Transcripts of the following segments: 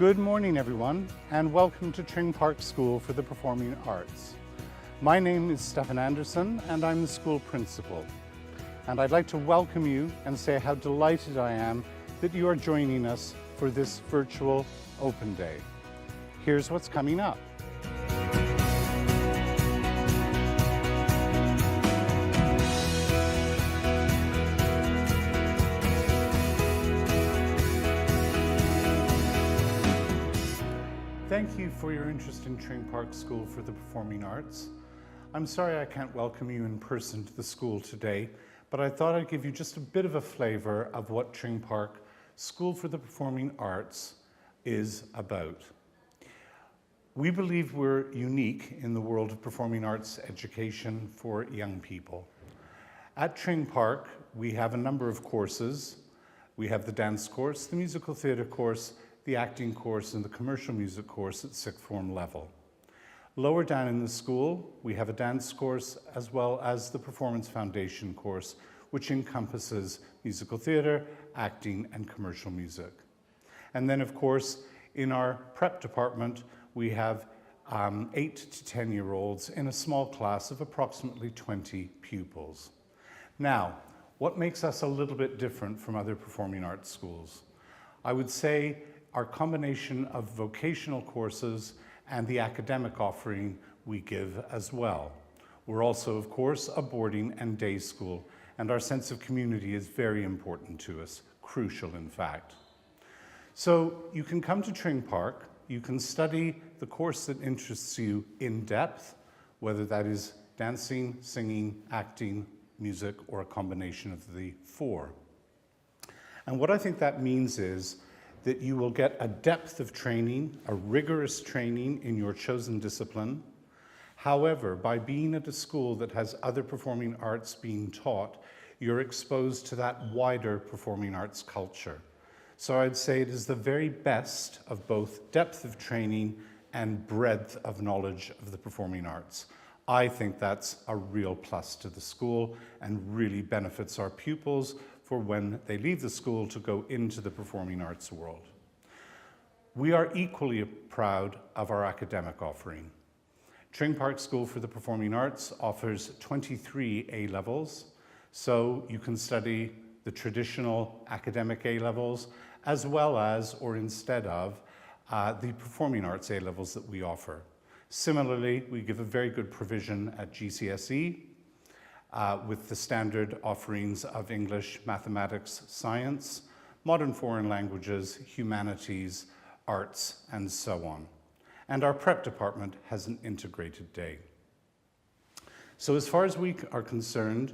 Good morning, everyone, and welcome to Tring Park School for the Performing Arts. My name is Stefan Anderson, and I'm the school principal. And I'd like to welcome you and say how delighted I am that you are joining us for this virtual open day. Here's what's coming up. Thank you for your interest in Tring Park School for the Performing Arts. I'm sorry I can't welcome you in person to the school today, but I thought I'd give you just a bit of a flavor of what Tring Park School for the Performing Arts is about. We believe we're unique in the world of performing arts education for young people. At Tring Park, we have a number of courses. We have the dance course, the musical theatre course, the acting course, and the commercial music course at sixth form level. Lower down in the school, we have a dance course as well as the Performance Foundation course, which encompasses musical theatre, acting, and commercial music. And then, of course, in our prep department, we have 8 to 10-year-olds in a small class of approximately 20 pupils. Now, what makes us a little bit different from other performing arts schools? I would say our combination of vocational courses and the academic offering we give as well. We're also, of course, a boarding and day school, and our sense of community is very important to us, crucial in fact. So you can come to Tring Park, you can study the course that interests you in depth, whether that is dancing, singing, acting, music, or a combination of the four. And what I think that means is that you will get a depth of training, a rigorous training in your chosen discipline. However, by being at a school that has other performing arts being taught, you're exposed to that wider performing arts culture. So I'd say it is the very best of both depth of training and breadth of knowledge of the performing arts. I think that's a real plus to the school and really benefits our pupils for when they leave the school to go into the performing arts world. We are equally proud of our academic offering. Tring Park School for the Performing Arts offers 23 A-levels, so you can study the traditional academic A-levels as well as, or instead of, the performing arts A-levels that we offer. Similarly, we give a very good provision at Gcse, with the standard offerings of English, mathematics, science, modern foreign languages, humanities, arts, and so on. And our prep department has an integrated day. So as far as we are concerned,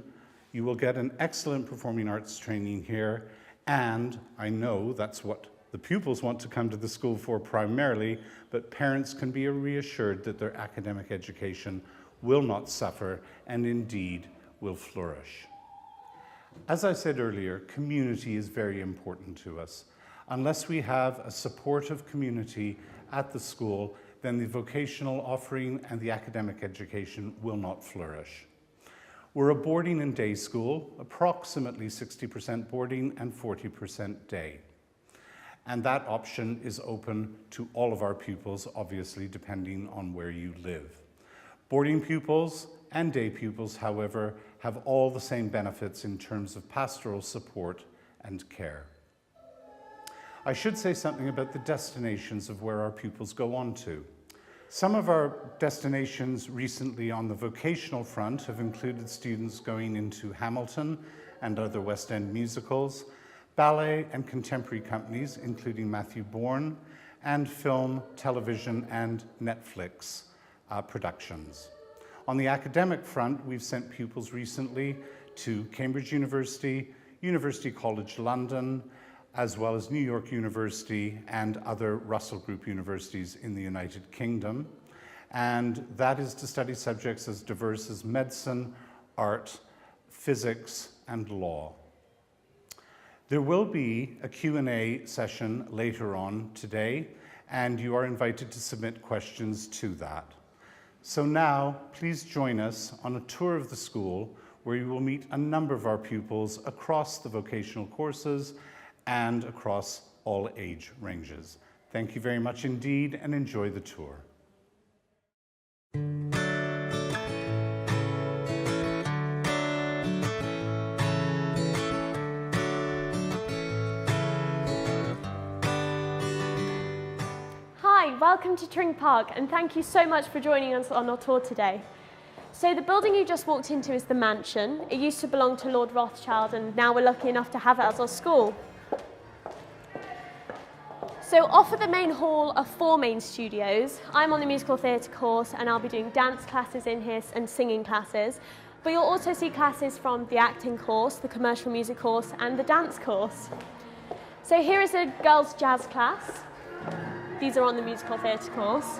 you will get an excellent performing arts training here, and I know that's what the pupils want to come to the school for primarily, but parents can be reassured that their academic education will not suffer, and indeed, will flourish. As I said earlier, community is very important to us. Unless we have a supportive community at the school, then the vocational offering and the academic education will not flourish. We're a boarding and day school, approximately 60% boarding and 40% day. And that option is open to all of our pupils, obviously, depending on where you live. Boarding pupils and day pupils, however, have all the same benefits in terms of pastoral support and care. I should say something about the destinations of where our pupils go on to. Some of our destinations recently on the vocational front have included students going into Hamilton and other West End musicals, ballet and contemporary companies, including Matthew Bourne, and film, television, and Netflix productions. On the academic front, we've sent pupils recently to Cambridge University, University College London, as well as New York University and other Russell Group universities in the United Kingdom. And that is to study subjects as diverse as medicine, art, physics, and law. There will be a Q&A session later on today, and you are invited to submit questions to that. So now, please join us on a tour of the school where you will meet a number of our pupils across the vocational courses and across all age ranges. Thank you very much indeed, and enjoy the tour. Hi, welcome to Tring Park, and thank you so much for joining us on our tour today. So the building you just walked into is the mansion. It used to belong to Lord Rothschild, and now we're lucky enough to have it as our school. So off at the main hall are 4 main studios. I'm on the musical theatre course, and I'll be doing dance classes in here and singing classes. But you'll also see classes from the acting course, the commercial music course, and the dance course. So here is a girls' jazz class. These are on the musical theatre course.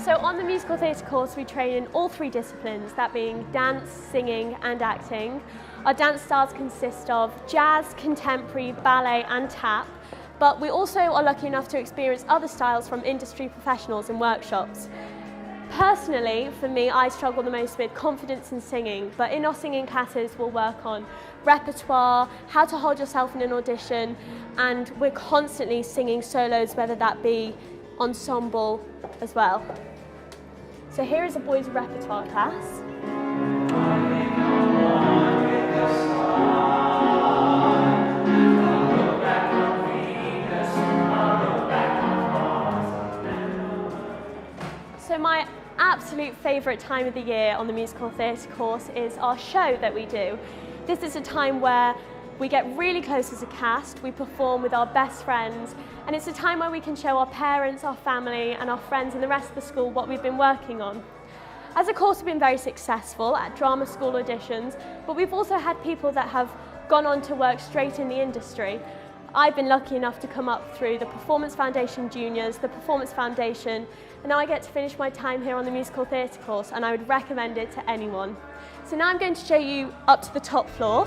So on the musical theatre course, we train in all 3 disciplines, that being dance, singing, and acting. Our dance styles consist of jazz, contemporary, ballet, and tap. But we also are lucky enough to experience other styles from industry professionals in workshops. Personally, for me, I struggle the most with confidence in singing, but in our singing classes we'll work on repertoire, how to hold yourself in an audition, and we're constantly singing solos, whether that be ensemble as well. So here is a boys' repertoire class. So my absolute favourite time of the year on the musical theatre course is our show that we do. This is a time where we get really close as a cast, we perform with our best friends, and it's a time where we can show our parents, our family, and our friends and the rest of the school what we've been working on. As a course, we've been very successful at drama school auditions, but we've also had people that have gone on to work straight in the industry. I've been lucky enough to come up through the Performance Foundation Juniors, the Performance Foundation, and now I get to finish my time here on the musical theatre course, and I would recommend it to anyone. So now I'm going to show you up to the top floor.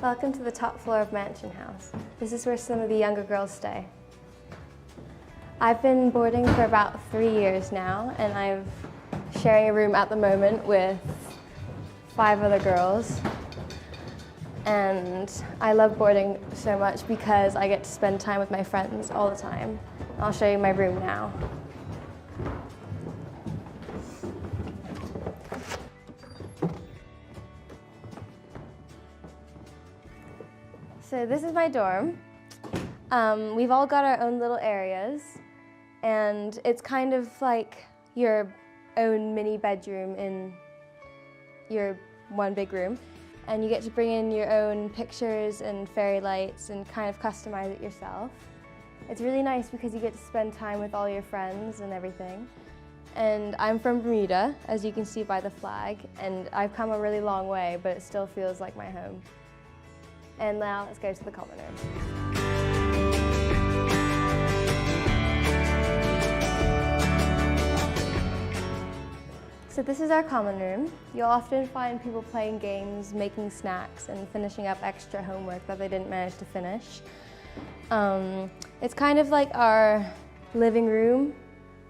Welcome to the top floor of Mansion House. This is where some of the younger girls stay. I've been boarding for about 3 years now, and I'm sharing a room at the moment with 5 other girls. And I love boarding so much because I get to spend time with my friends all the time. I'll show you my room now. So this is my dorm. We've all got our own little areas, and it's kind of like your own mini bedroom in your one big room. And you get to bring in your own pictures and fairy lights and kind of customize it yourself. It's really nice because you get to spend time with all your friends and everything. And I'm from Bermuda, as you can see by the flag, and I've come a really long way, but it still feels like my home. And now let's go to the common room. So this is our common room. You'll often find people playing games, making snacks, and finishing up extra homework that they didn't manage to finish. It's kind of like our living room,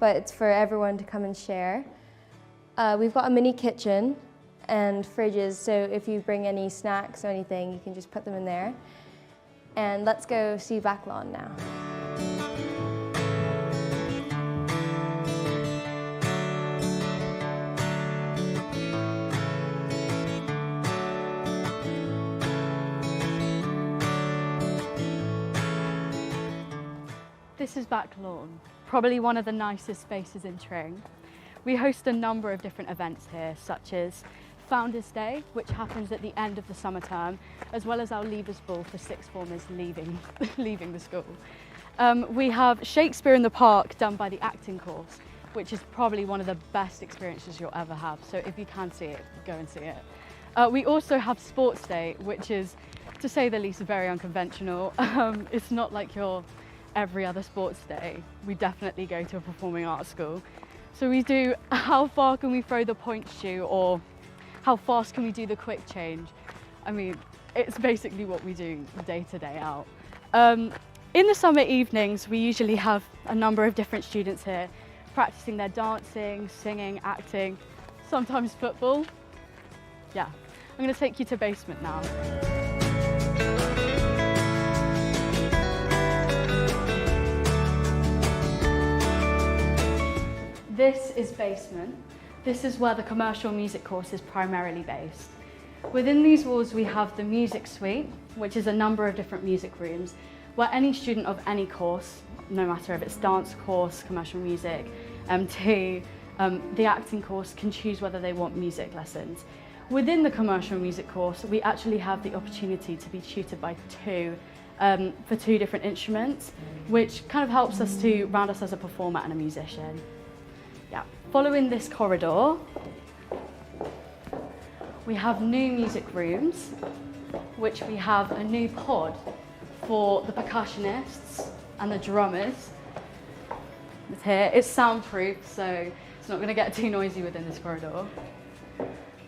but it's for everyone to come and share. We've got a mini kitchen and fridges, so if you bring any snacks or anything, you can just put them in there. And let's go see back lawn now. This is back lawn, probably one of the nicest spaces in Tring. We host a number of different events here, such as Founders Day, which happens at the end of the summer term, as well as our Leavers Ball for sixth formers leaving the school. We have Shakespeare in the Park done by the acting course, which is probably one of the best experiences you'll ever have. So if you can see it, go and see it. We also have Sports Day, which is, to say the least, very unconventional. It's not like your every other sports day. We definitely go to a performing arts school. So we do how far can we throw the point shoe, or how fast can we do the quick change. I mean, it's basically what we do day to day out. In the summer evenings, we usually have a number of different students here practicing their dancing, singing, acting, sometimes football. Yeah, I'm going to take you to basement now. This is basement. This is where the commercial music course is primarily based. Within these walls we have the music suite, which is a number of different music rooms, where any student of any course, no matter if it's dance course, commercial music, to the acting course, can choose whether they want music lessons. Within the commercial music course, we actually have the opportunity to be tutored by for two different instruments, which kind of helps us to round us as a performer and a musician. Yeah. Following this corridor, we have new music rooms, which we have a new pod for the percussionists and the drummers. It's here. It's soundproof, so it's not going to get too noisy within this corridor.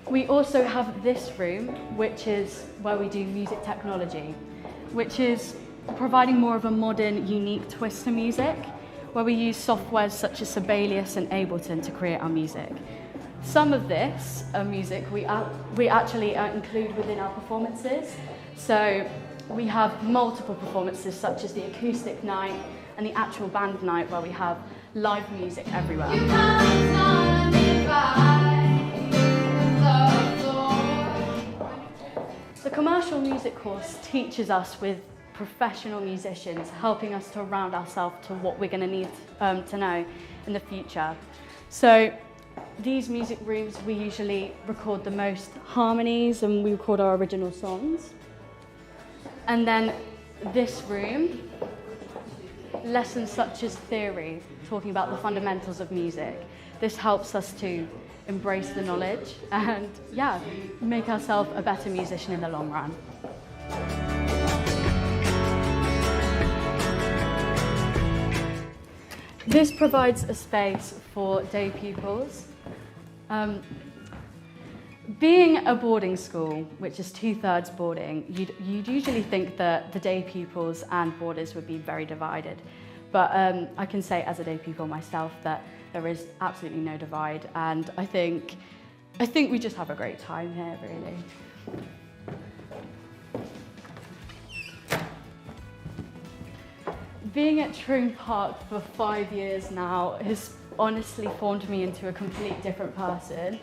We also have this room, which is where we do music technology, which is providing more of a modern, unique twist to music, where we use softwares such as Sibelius and Ableton to create our music. Some of this music we actually include within our performances. So we have multiple performances such as the acoustic night and the actual band night, where we have live music everywhere. The commercial music course teaches us with professional musicians, helping us to round ourselves to what we're going to need to know in the future. So these music rooms, we usually record the most harmonies and we record our original songs. And then this room, lessons such as theory, talking about the fundamentals of music. This helps us to embrace the knowledge and, yeah, make ourselves a better musician in the long run. This provides a space for day pupils. Being a boarding school, which is 2/3 boarding, you'd usually think that the day pupils and boarders would be very divided. But I can say as a day pupil myself that there is absolutely no divide, and I think we just have a great time here, really. Being at Tring Park for 5 years now has honestly formed me into a complete different person.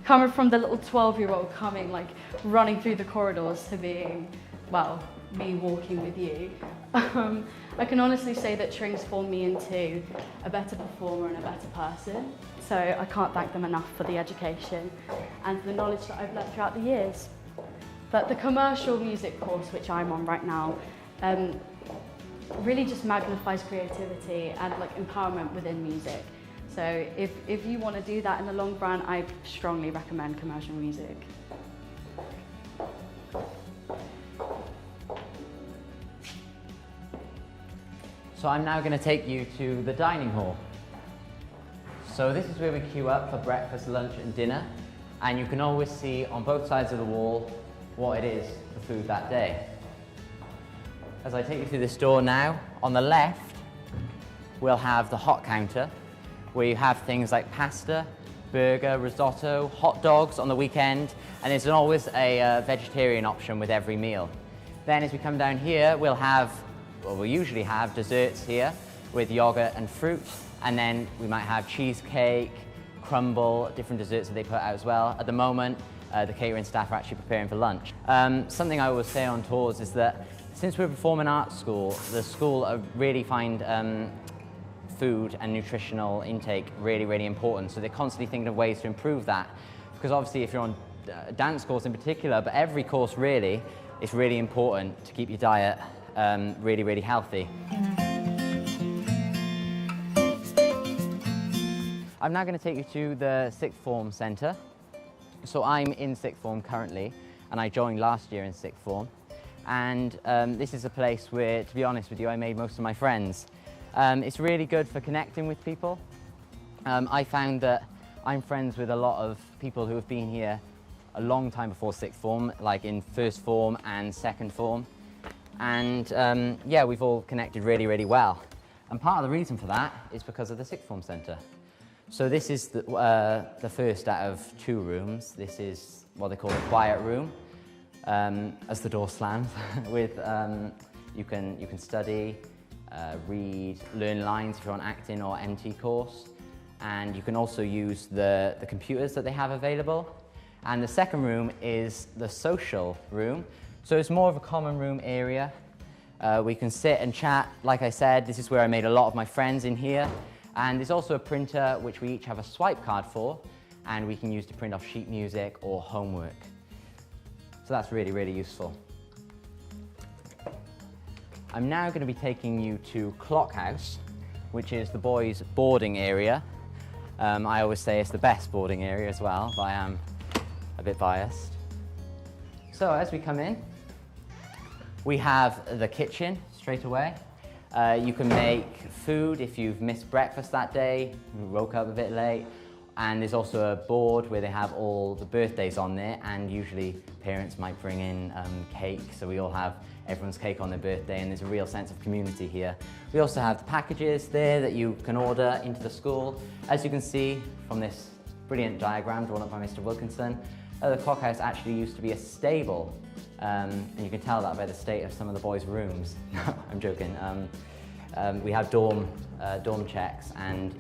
Coming from the little 12-year-old coming, like, running through the corridors to being, well, me walking with you. I can honestly say that Tring's formed me into a better performer and a better person. So I can't thank them enough for the education and the knowledge that I've learned throughout the years. But the commercial music course, which I'm on right now, really just magnifies creativity and, like, empowerment within music. So if you want to do that in the long run, I strongly recommend commercial music. So I'm now going to take you to the dining hall. So this is where we queue up for breakfast, lunch and dinner, and you can always see on both sides of the wall what it is for food that day. As I take you through this door now, on the left we'll have the hot counter, where you have things like pasta, burger, risotto, hot dogs on the weekend, and there's always a vegetarian option with every meal. Then as we come down here, we'll usually have desserts here with yogurt and fruit, and then we might have cheesecake, crumble, different desserts that they put out as well. At the moment, the catering staff are actually preparing for lunch. Something I always say on tours is that since we're a performing arts school, the school really find food and nutritional intake really, really important. So they're constantly thinking of ways to improve that. Because obviously if you're on a dance course in particular, but every course really, it's really important to keep your diet really, really healthy. I'm now going to take you to the sixth form centre. So I'm in sixth form currently, and I joined last year in sixth form. And this is a place where, to be honest with you, I made most of my friends. It's really good for connecting with people. I found that I'm friends with a lot of people who have been here a long time before sixth form, like in first form and second form. And yeah, we've all connected really, really well. And part of the reason for that is because of the sixth form centre. So this is the first out of 2 rooms. This is what they call a quiet room, as the door slams. With you can study, read, learn lines if you're on acting or MT course, and you can also use the computers that they have available. And the second room is the social room. So it's more of a common room area. We can sit and chat. Like I said, this is where I made a lot of my friends in here. And there's also a printer which we each have a swipe card for, and we can use to print off sheet music or homework. So that's really, really useful. I'm now going to be taking you to Clock House, which is the boys' boarding area. I always say it's the best boarding area as well, but I am a bit biased. So as we come in, we have the kitchen straight away. You can make food if you've missed breakfast that day, you woke up a bit late. And there's also a board where they have all the birthdays on there, and usually parents might bring in cake, so we all have everyone's cake on their birthday, and there's a real sense of community here. We also have the packages there that you can order into the school. As you can see from this brilliant diagram drawn up by Mr. Wilkinson, the Clock House actually used to be a stable, and you can tell that by the state of some of the boys' rooms. No, I'm joking. We have dorm checks, and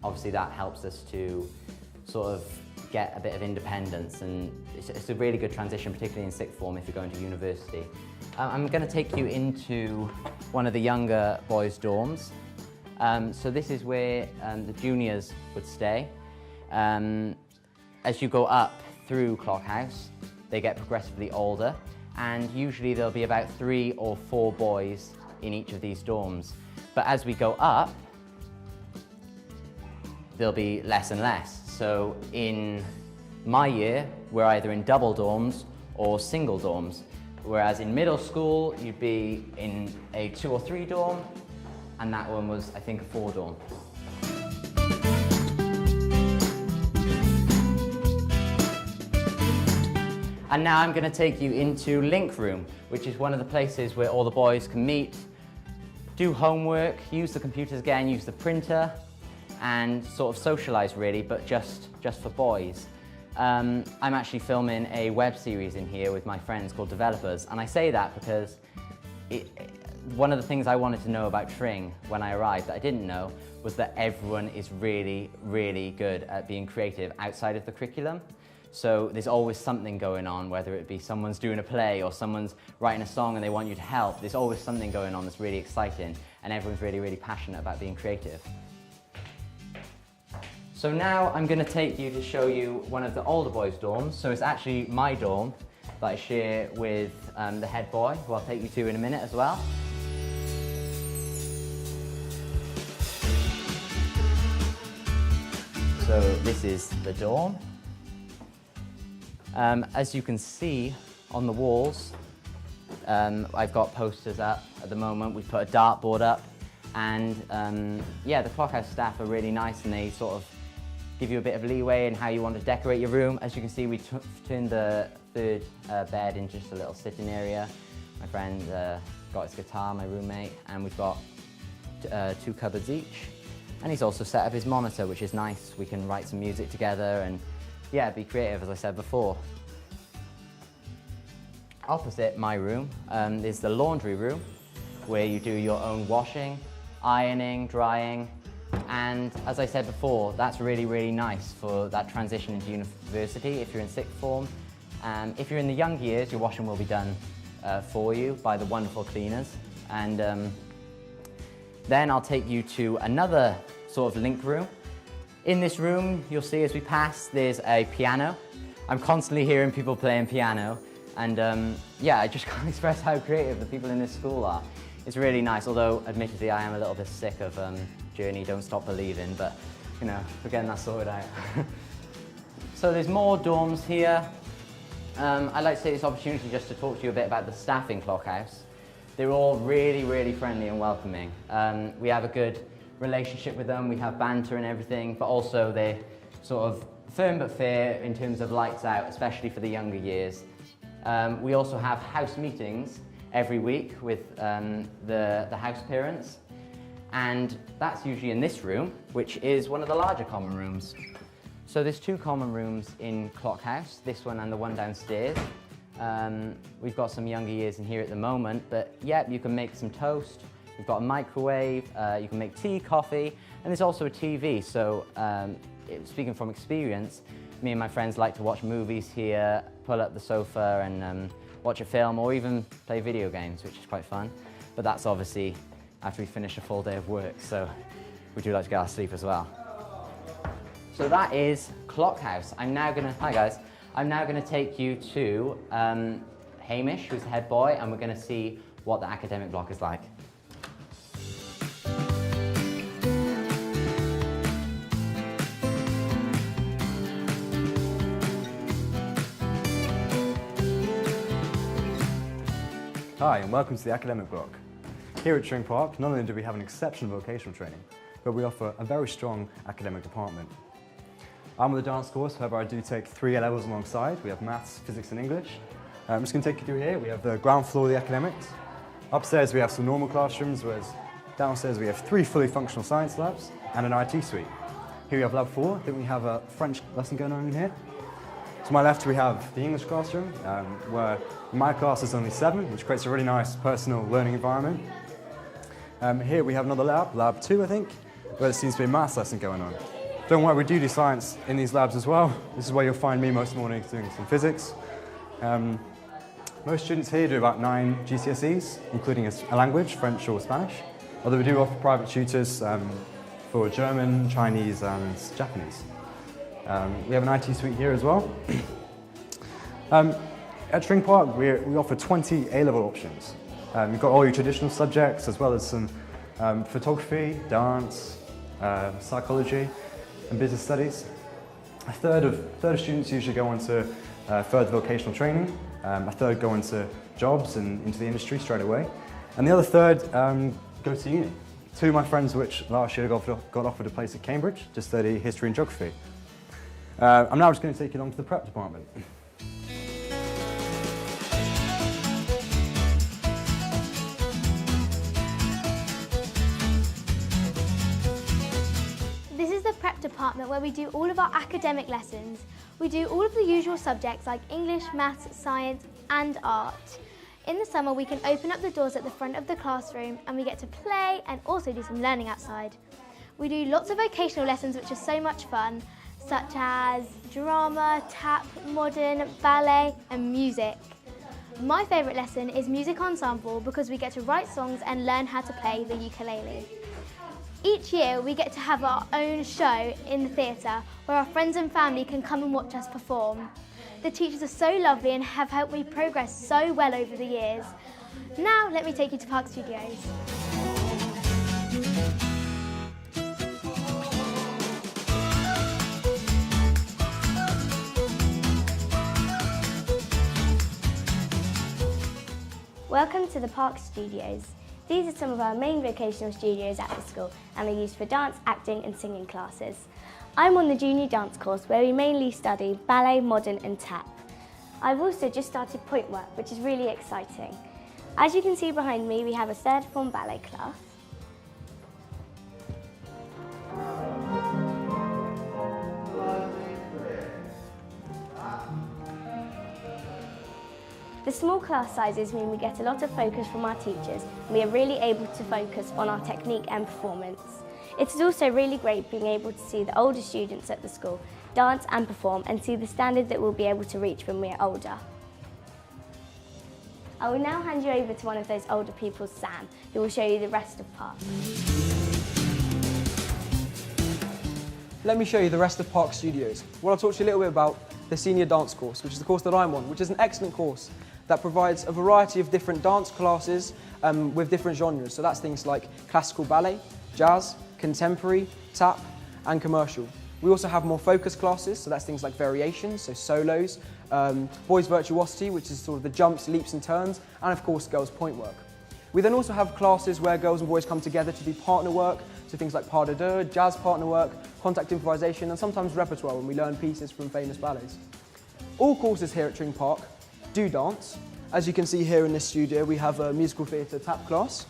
obviously that helps us to sort of get a bit of independence, and it's a really good transition, particularly in sixth form if you're going to university. I'm going to take you into one of the younger boys' dorms. So this is where the juniors would stay. As you go up through Clock House, they get progressively older, and usually there'll be about 3 or 4 boys in each of these dorms. But as we go up, there'll be less and less. So in my year, we're either in double dorms or single dorms, whereas in middle school, you'd be in a 2 or 3 dorm, and that one was, I think, a 4 dorm. And now I'm going to take you into Link Room, which is one of the places where all the boys can meet, do homework, use the computers again, use the printer, and sort of socialise really, but just for boys. I'm actually filming a web series in here with my friends called Developers, and I say that because one of the things I wanted to know about Tring when I arrived that I didn't know was that everyone is really, really good at being creative outside of the curriculum. So there's always something going on, whether it be someone's doing a play or someone's writing a song and they want you to help. There's always something going on that's really exciting, and everyone's really, really passionate about being creative. So now I'm going to take you to show you one of the older boys' dorms. So it's actually my dorm that I share with the head boy, who I'll take you to in a minute as well. So this is the dorm. As you can see on the walls, I've got posters up at the moment. We've put a dartboard up, and yeah, the Clock House staff are really nice, and they sort of give you a bit of leeway in how you want to decorate your room. As you can see, we turned the 3rd bed into just a little sitting area. My friend got his guitar, my roommate, and we've got 2 cupboards each. And he's also set up his monitor, which is nice. We can write some music together and yeah, be creative, as I said before. Opposite my room is the laundry room, where you do your own washing, ironing, drying, and as I said before, that's really, really nice for that transition into university if you're in sixth form. If you're in the young years, your washing will be done for you by the wonderful cleaners. And then I'll take you to another sort of link room. In this room, you'll see as we pass, there's a piano. I'm constantly hearing people playing piano, and yeah, I just can't express how creative the people in this school are. It's really nice, although admittedly I am a little bit sick of Journey, Don't Stop Believing, but you know, we're getting that sorted out. So there's more dorms here. I'd like to take this opportunity just to talk to you a bit about the staff in Clock House. They're all really, really friendly and welcoming. We have a good relationship with them, we have banter and everything, but also they're sort of firm but fair in terms of lights out, especially for the younger years. We also have house meetings every week with the house parents, and that's usually in this room, which is one of the larger common rooms. So there's 2 common rooms in Clock House, this one and the one downstairs. We've got some younger years in here at the moment, but yeah, you can make some toast. We've got a microwave, you can make tea, coffee, and there's also a TV. So speaking from experience, me and my friends like to watch movies here, pull up the sofa and watch a film, or even play video games, which is quite fun. But that's obviously after we finish a full day of work, so we do like to get our sleep as well. So that is Clock House. Hi guys. I'm now gonna take you to Hamish, who's the head boy, and we're gonna see what the academic block is like. Hi, and welcome to the academic block. Here at Tring Park, not only do we have an exceptional vocational training, but we offer a very strong academic department. I'm with the dance course, however I do take 3 A levels alongside. We have maths, physics and English. I'm just going to take you through here. We have the ground floor of the academics. Upstairs we have some normal classrooms, whereas downstairs we have 3 fully functional science labs and an IT suite. Here we have lab 4, I think we have a French lesson going on in here. To my left we have the English classroom, where my class is only 7, which creates a really nice personal learning environment. Here we have another lab, lab 2 I think, where there seems to be a maths lesson going on. Don't worry, we do science in these labs as well. This is where you'll find me most mornings doing some physics. Most students here do about 9 GCSEs, including a language, French or Spanish, although we do offer private tutors for German, Chinese and Japanese. We have an IT suite here as well. At Tring Park, we offer 20 A-level options. You've got all your traditional subjects, as well as some photography, dance, psychology, and business studies. A third of students usually go on to further vocational training. A third go into jobs and into the industry straight away. And the other third go to uni. 2 of my friends, which last year got offered a place at Cambridge to study history and geography. I'm now just going to take you along to the prep department. This is the prep department where we do all of our academic lessons. We do all of the usual subjects like English, maths, science and art. In the summer we can open up the doors at the front of the classroom and we get to play and also do some learning outside. We do lots of vocational lessons which are so much fun, such as drama, tap, modern, ballet and music. My favourite lesson is music ensemble because we get to write songs and learn how to play the ukulele. Each year we get to have our own show in the theatre where our friends and family can come and watch us perform. The teachers are so lovely and have helped me progress so well over the years. Now let me take you to Park Studios. Welcome to the Park Studios. These are some of our main vocational studios at the school and are used for dance, acting and singing classes. I'm on the junior dance course where we mainly study ballet, modern and tap. I've also just started point work, which is really exciting. As you can see behind me, we have a 3rd form ballet class. The small class sizes mean we get a lot of focus from our teachers and we are really able to focus on our technique and performance. It is also really great being able to see the older students at the school dance and perform and see the standard that we'll be able to reach when we're older. I will now hand you over to one of those older people, Sam, who will show you the rest of Park. Let me show you the rest of Park Studios. I want to talk to you a little bit about the senior dance course, which is the course that I'm on, which is an excellent course that provides a variety of different dance classes with different genres. So that's things like classical ballet, jazz, contemporary, tap and commercial. We also have more focused classes, so that's things like variations, so solos, boys virtuosity, which is sort of the jumps, leaps and turns, and of course girls point work. We then also have classes where girls and boys come together to do partner work, so things like pas de deux, jazz partner work, contact improvisation, and sometimes repertoire when we learn pieces from famous ballets. All courses here at Tring Park do dance. As you can see here in this studio, we have a musical theatre tap class.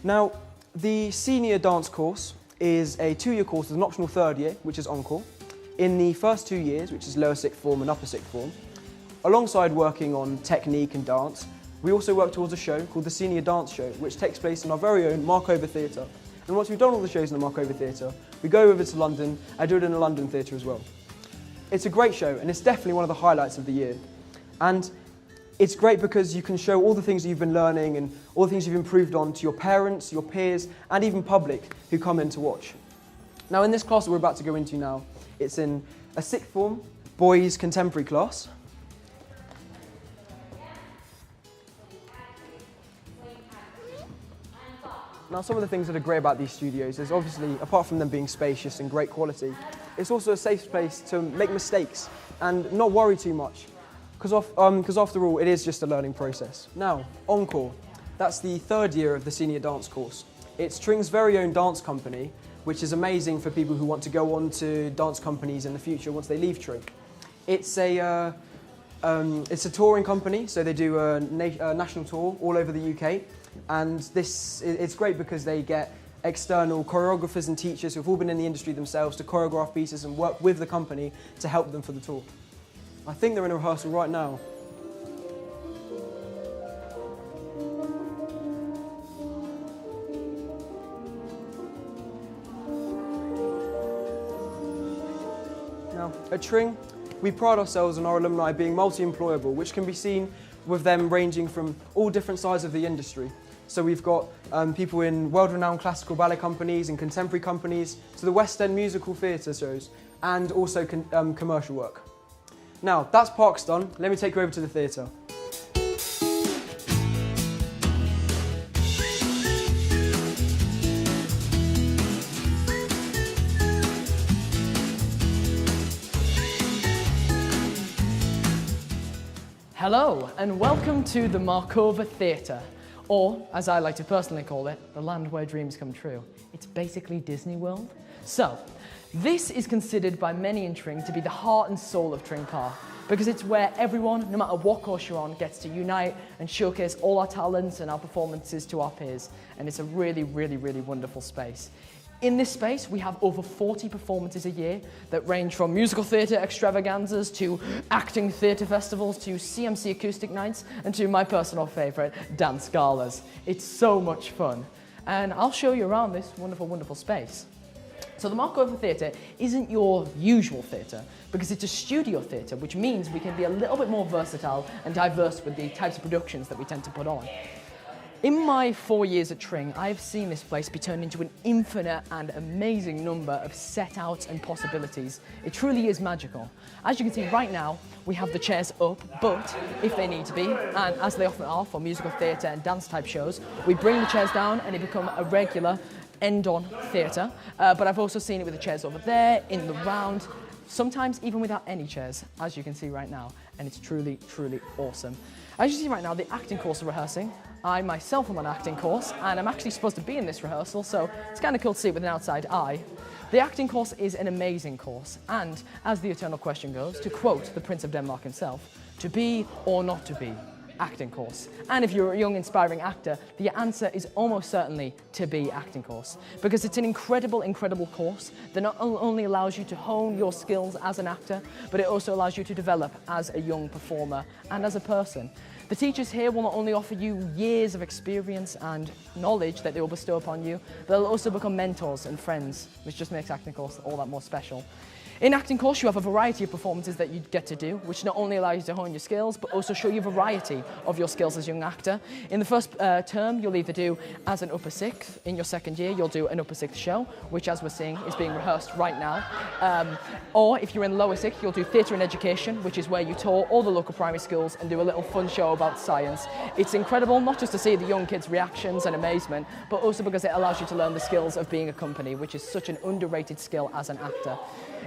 Now, the senior dance course is a 2-year course with an optional 3rd year, which is encore. In the first 2 years, which is lower sixth form and upper sixth form, alongside working on technique and dance, we also work towards a show called the Senior Dance Show, which takes place in our very own Markov Theater. And once we've done all the shows in the Markov Theater, we go over to London and do it in the London Theatre as well. It's a great show, and it's definitely one of the highlights of the year. And it's great because you can show all the things that you've been learning and all the things you've improved on to your parents, your peers, and even public who come in to watch. Now, in this class that we're about to go into now, it's in a 6th form boys contemporary class. Now, some of the things that are great about these studios is obviously, apart from them being spacious and great quality, it's also a safe place to make mistakes and not worry too much, because after all, it is just a learning process. Now, Encore, that's the 3rd year of the senior dance course. It's Tring's very own dance company, which is amazing for people who want to go on to dance companies in the future once they leave Tring. It's a touring company, so they do a national tour all over the UK. And it's great because they get external choreographers and teachers who've all been in the industry themselves to choreograph pieces and work with the company to help them for the tour. I think they're in a rehearsal right now. Now, at Tring, we pride ourselves on our alumni being multi-employable, which can be seen with them ranging from all different sides of the industry. So we've got people in world-renowned classical ballet companies and contemporary companies, to the West End musical theatre shows, and also commercial work. Now, that's Parks done. Let me take you over to the theatre. Hello, and welcome to the Markov Theater. Or, as I like to personally call it, the land where dreams come true. It's basically Disney World. So, this is considered by many in Tring to be the heart and soul of Tring Park, because it's where everyone, no matter what course you're on, gets to unite and showcase all our talents and our performances to our peers. And it's a really, really, really wonderful space. In this space, we have over 40 performances a year that range from musical theatre extravaganzas to acting theatre festivals to CMC acoustic nights and to my personal favourite, dance galas. It's so much fun. And I'll show you around this wonderful, wonderful space. So the Markov Theatre isn't your usual theatre because it's a studio theatre, which means we can be a little bit more versatile and diverse with the types of productions that we tend to put on. In my 4 years at Tring, I've seen this place be turned into an infinite and amazing number of set-outs and possibilities. It truly is magical. As you can see right now, we have the chairs up, but if they need to be, and as they often are for musical theatre and dance type shows, we bring the chairs down and they become a regular end-on theatre. But I've also seen it with the chairs over there, in the round, sometimes even without any chairs, as you can see right now, and it's truly, truly awesome. As you see right now, the acting course are rehearsing. I myself am on an acting course, and I'm actually supposed to be in this rehearsal, so it's kind of cool to see it with an outside eye. The acting course is an amazing course, and as the eternal question goes, to quote the Prince of Denmark himself, to be or not to be, acting course. And if you're a young, inspiring actor, the answer is almost certainly to be acting course, because it's an incredible, incredible course that not only allows you to hone your skills as an actor, but it also allows you to develop as a young performer and as a person. The teachers here will not only offer you years of experience and knowledge that they will bestow upon you, but they'll also become mentors and friends, which just makes acting course all that more special. In acting course, you have a variety of performances that you get to do, which not only allow you to hone your skills, but also show you a variety of your skills as a young actor. In the first term, you'll either do as an upper sixth. In your second year, you'll do an upper sixth show, which, as we're seeing, is being rehearsed right now. Or if you're in lower sixth, you'll do theatre and education, which is where you tour all the local primary schools and do a little fun show about science. It's incredible not just to see the young kids' reactions and amazement, but also because it allows you to learn the skills of being a company, which is such an underrated skill as an actor.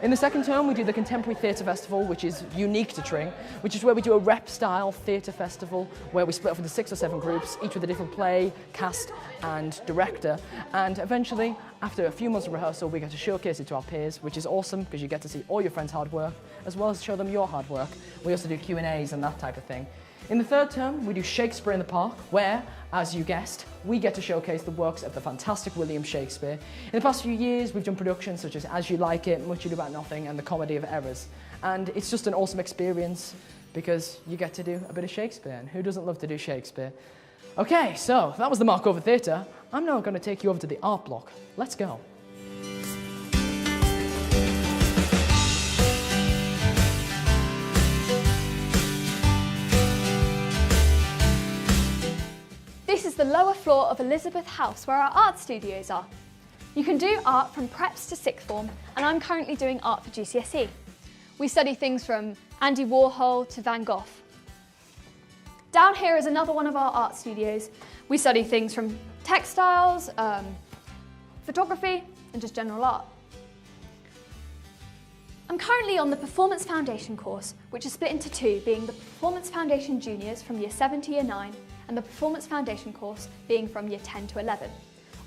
In the second term, we do the Contemporary Theatre Festival, which is unique to Tring, which is where we do a rep-style theatre festival where we split off into 6 or 7 groups, each with a different play, cast and director. And eventually, after a few months of rehearsal, we get to showcase it to our peers, which is awesome because you get to see all your friends' hard work, as well as show them your hard work. We also do Q&As and that type of thing. In the third term, we do Shakespeare in the Park, where, as you guessed, we get to showcase the works of the fantastic William Shakespeare. In the past few years, we've done productions such as As You Like It, Much Ado About Nothing, and The Comedy of Errors. And it's just an awesome experience because you get to do a bit of Shakespeare, and who doesn't love to do Shakespeare? Okay, so that was the Markov Theater. I'm now going to take you over to the art block. Let's go. This is the lower floor of Elizabeth House, where our art studios are. You can do art from preps to sixth form, and I'm currently doing art for Gcse. We study things from Andy Warhol to Van Gogh. Down here is another one of our art studios. We study things from textiles, photography, and just general art. I'm currently on the Performance Foundation course, which is split into 2, being the Performance Foundation Juniors from Year 7 to Year 9, and the Performance Foundation course being from Year 10 to 11.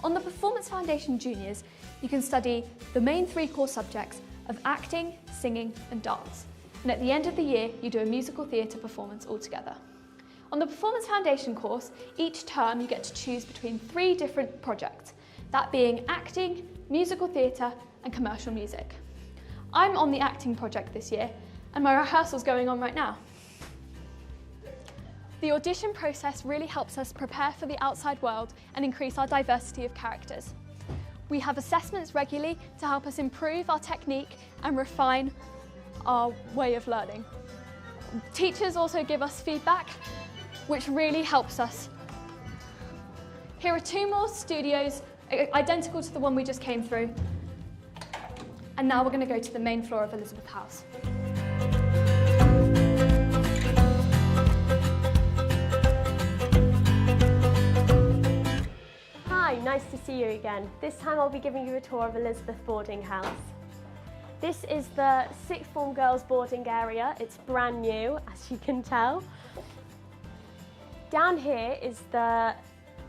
On the Performance Foundation Juniors, you can study the main 3 core subjects of acting, singing, and dance. And at the end of the year, you do a musical theatre performance altogether. On the Performance Foundation course, each term you get to choose between 3 different projects, that being acting, musical theatre, and commercial music. I'm on the acting project this year, and my rehearsal's going on right now. The audition process really helps us prepare for the outside world and increase our diversity of characters. We have assessments regularly to help us improve our technique and refine our way of learning. Teachers also give us feedback, which really helps us. Here are 2 more studios, identical to the one we just came through. And now we're going to go to the main floor of Elizabeth House. Hi, nice to see you again. This time I'll be giving you a tour of Elizabeth Boarding House. This is the sixth form girls boarding area. It's brand new, as you can tell. Down here is the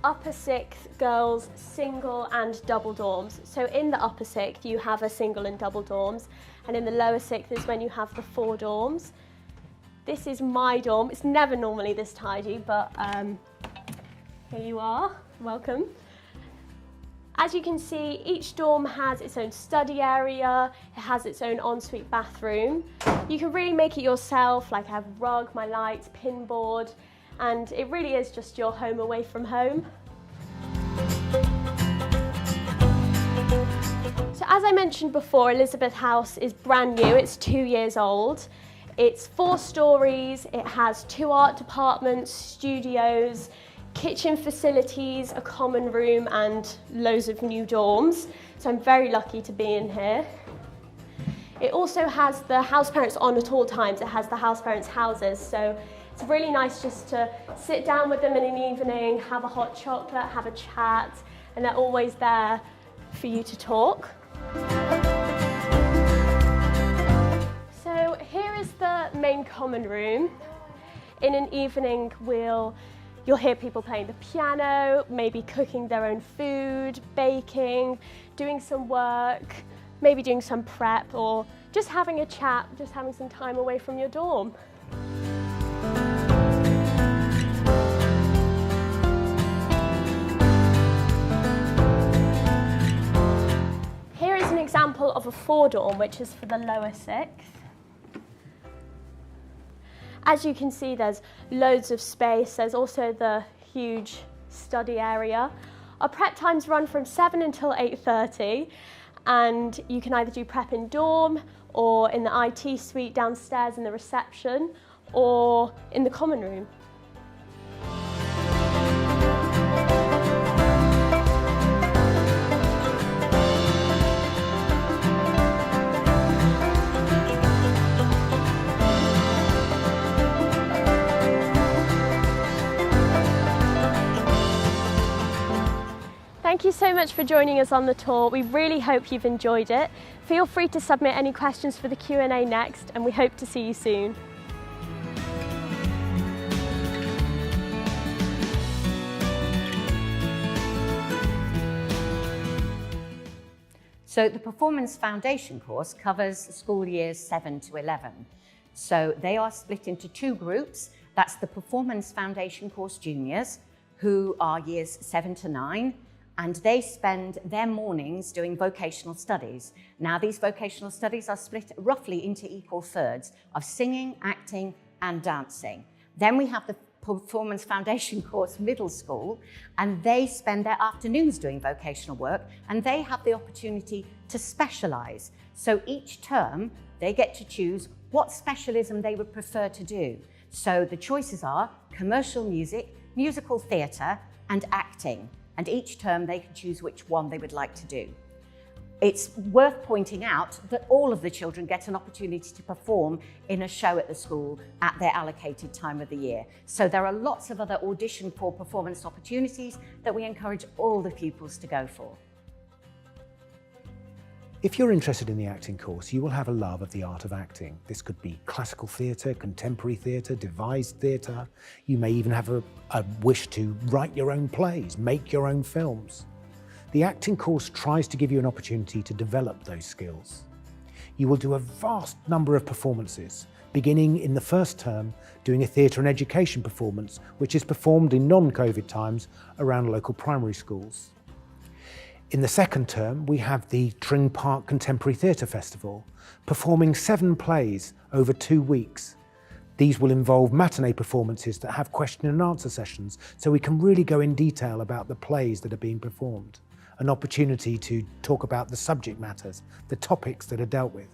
upper sixth girls single and double dorms. So in the upper sixth you have a single and double dorms, and in the lower sixth is when you have the 4 dorms. This is my dorm. It's never normally this tidy, but here you are, welcome. As you can see, each dorm has its own study area, it has its own ensuite bathroom. You can really make it yourself, like I have a rug, my lights, pin board, and it really is just your home away from home. So as I mentioned before, Elizabeth House is brand new, it's 2 years old. It's 4 stories, it has 2 art departments, studios, kitchen facilities, a common room, and loads of new dorms. So I'm very lucky to be in here. It also has the house parents on at all times. It has the house parents' houses. So it's really nice just to sit down with them in an evening, have a hot chocolate, have a chat, and they're always there for you to talk. So here is the main common room. In an evening, you'll hear people playing the piano, maybe cooking their own food, baking, doing some work, maybe doing some prep, or just having a chat, just having some time away from your dorm. Here is an example of a 4 dorm, which is for the lower sixth. As you can see, there's loads of space. There's also the huge study area. Our prep times run from 7 until 8:30, and you can either do prep in dorm or in the IT suite downstairs in the reception or in the common room. so much for joining us on the tour. We really hope you've enjoyed it. Feel free to submit any questions for the Q&A next, and we hope to see you soon. So the Performance Foundation course covers school years 7 to 11. So they are split into two groups. That's the Performance Foundation course juniors, who are years 7 to 9, and they spend their mornings doing vocational studies. Now, these vocational studies are split roughly into equal thirds of singing, acting, and dancing. Then we have the Performance Foundation course middle school, and they spend their afternoons doing vocational work, and they have the opportunity to specialise. So each term, they get to choose what specialism they would prefer to do. So the choices are commercial music, musical theatre, and acting. And each term they can choose which one they would like to do. It's worth pointing out that all of the children get an opportunity to perform in a show at the school at their allocated time of the year. So there are lots of other audition for performance opportunities that we encourage all the pupils to go for. If you're interested in the acting course, you will have a love of the art of acting. This could be classical theatre, contemporary theatre, devised theatre. You may even have a wish to write your own plays, make your own films. The acting course tries to give you an opportunity to develop those skills. You will do a vast number of performances, beginning in the first term doing a theatre and education performance, which is performed in non-COVID times around local primary schools. In the second term, we have the Tring Park Contemporary Theatre Festival, performing 7 plays over 2 weeks. These will involve matinee performances that have question and answer sessions, so we can really go in detail about the plays that are being performed. An opportunity to talk about the subject matters, the topics that are dealt with.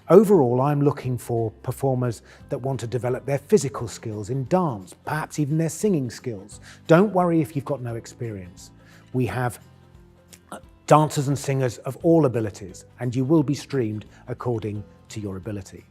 Overall, I'm looking for performers that want to develop their physical skills in dance, perhaps even their singing skills. Don't worry if you've got no experience. We have dancers and singers of all abilities, and you will be streamed according to your ability.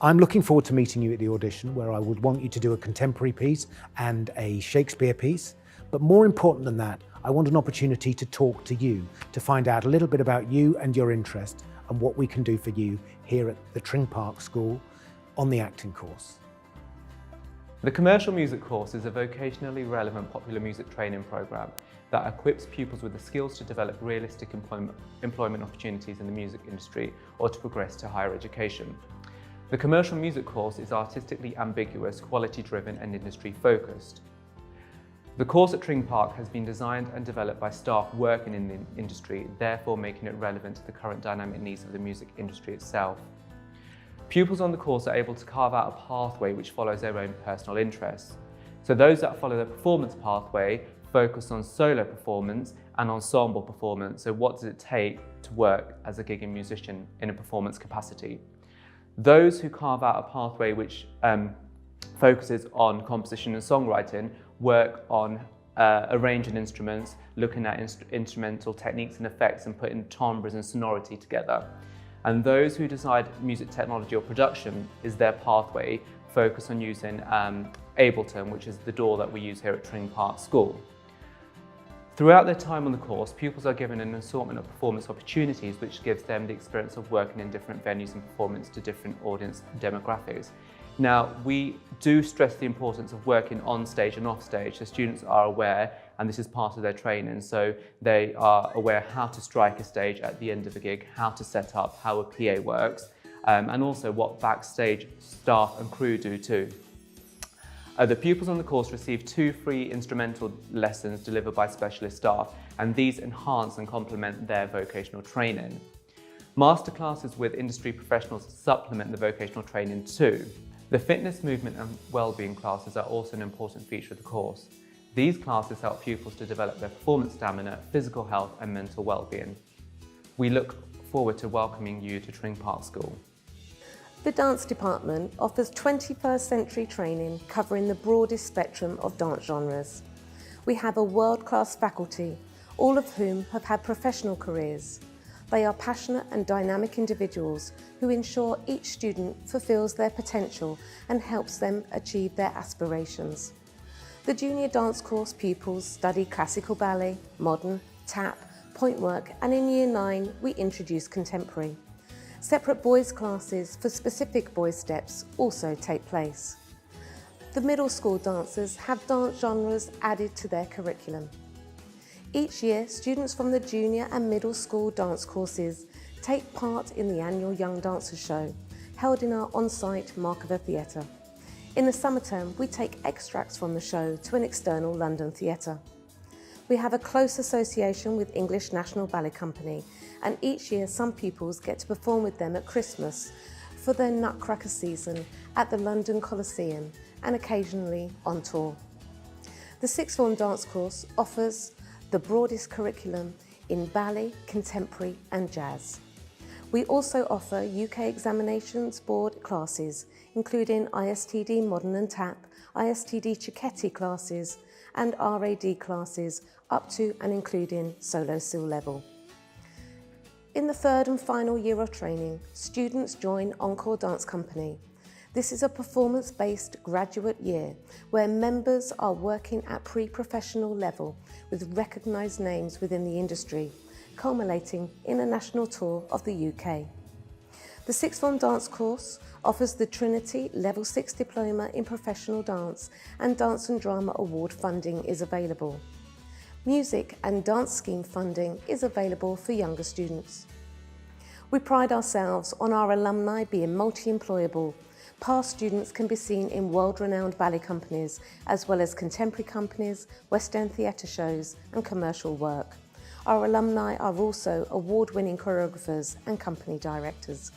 I'm looking forward to meeting you at the audition, where I would want you to do a contemporary piece and a Shakespeare piece. But more important than that, I want an opportunity to talk to you, to find out a little bit about you and your interest and what we can do for you here at the Tring Park School on the acting course. The Commercial Music course is a vocationally relevant popular music training programme that equips pupils with the skills to develop realistic employment opportunities in the music industry or to progress to higher education. The Commercial Music course is artistically ambiguous, quality-driven and industry-focused. The course at Tring Park has been designed and developed by staff working in the industry, therefore making it relevant to the current dynamic needs of the music industry itself. Pupils on the course are able to carve out a pathway which follows their own personal interests. So those that follow the performance pathway focus on solo performance and ensemble performance. So what does it take to work as a gigging musician in a performance capacity? Those who carve out a pathway which focuses on composition and songwriting work on arranging instruments, looking at instrumental techniques and effects and putting timbres and sonority together. And those who decide music technology or production is their pathway, focus on using Ableton, which is the DAW that we use here at Tring Park School. Throughout their time on the course, pupils are given an assortment of performance opportunities which gives them the experience of working in different venues and performance to different audience demographics. Now, we do stress the importance of working on stage and off stage, so students are aware, and this is part of their training, so they are aware how to strike a stage at the end of a gig, how to set up, how a PA works, and also what backstage staff and crew do too. The pupils on the course receive 2 free instrumental lessons delivered by specialist staff, and these enhance and complement their vocational training. Masterclasses with industry professionals supplement the vocational training too. The fitness, movement and wellbeing classes are also an important feature of the course. These classes help pupils to develop their performance stamina, physical health and mental wellbeing. We look forward to welcoming you to Tring Park School. The dance department offers 21st century training covering the broadest spectrum of dance genres. We have a world-class faculty, all of whom have had professional careers. They are passionate and dynamic individuals who ensure each student fulfills their potential and helps them achieve their aspirations. The junior dance course pupils study classical ballet, modern, tap, point work, and in Year 9 we introduce contemporary. Separate boys' classes for specific boys' steps also take place. The middle school dancers have dance genres added to their curriculum. Each year, students from the junior and middle school dance courses take part in the annual Young Dancers Show, held in our on-site Markov Theater. In the summer term, we take extracts from the show to an external London theatre. We have a close association with English National Ballet Company, and each year some pupils get to perform with them at Christmas for their Nutcracker season at the London Coliseum and occasionally on tour. The sixth form dance course offers the broadest curriculum in ballet, contemporary and jazz. We also offer UK Examinations Board classes, including ISTD Modern and Tap, ISTD Cecchetti classes and RAD classes up to and including solo seal level. In the third and final year of training, students join Encore Dance Company. This is a performance-based graduate year where members are working at pre-professional level with recognised names within the industry, culminating in a national tour of the UK. The sixth form dance course offers the Trinity Level 6 Diploma in Professional Dance, and Dance and Drama Award funding is available. Music and dance scheme funding is available for younger students. We pride ourselves on our alumni being multi-employable. Past students can be seen in world-renowned ballet companies, as well as contemporary companies, West End theatre shows and commercial work. Our alumni are also award-winning choreographers and company directors.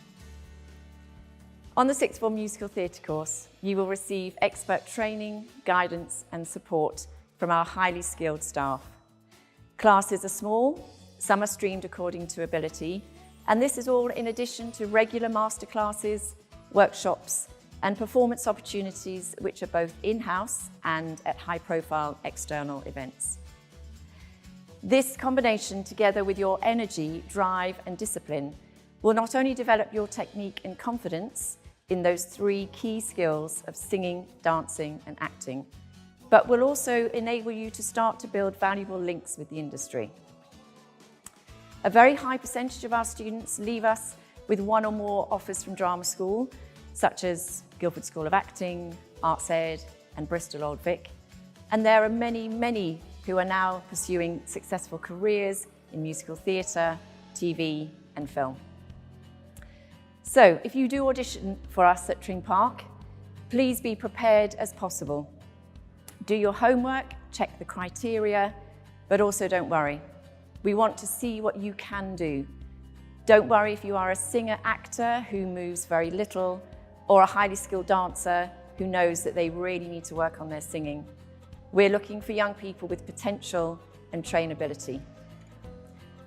On the sixth form musical theatre course, you will receive expert training, guidance and support from our highly skilled staff. Classes are small, some are streamed according to ability, and this is all in addition to regular masterclasses, workshops and performance opportunities which are both in-house and at high-profile external events. This combination, together with your energy, drive and discipline, will not only develop your technique and confidence in those three key skills of singing, dancing and acting, but will also enable you to start to build valuable links with the industry. A very high percentage of our students leave us with one or more offers from drama school, such as Guildford School of Acting, Arts Ed and Bristol Old Vic. And there are many, many who are now pursuing successful careers in musical theatre, TV and film. So if you do audition for us at Tring Park, please be prepared as possible. Do your homework, check the criteria, but also don't worry. We want to see what you can do. Don't worry if you are a singer-actor who moves very little, or a highly skilled dancer who knows that they really need to work on their singing. We're looking for young people with potential and trainability.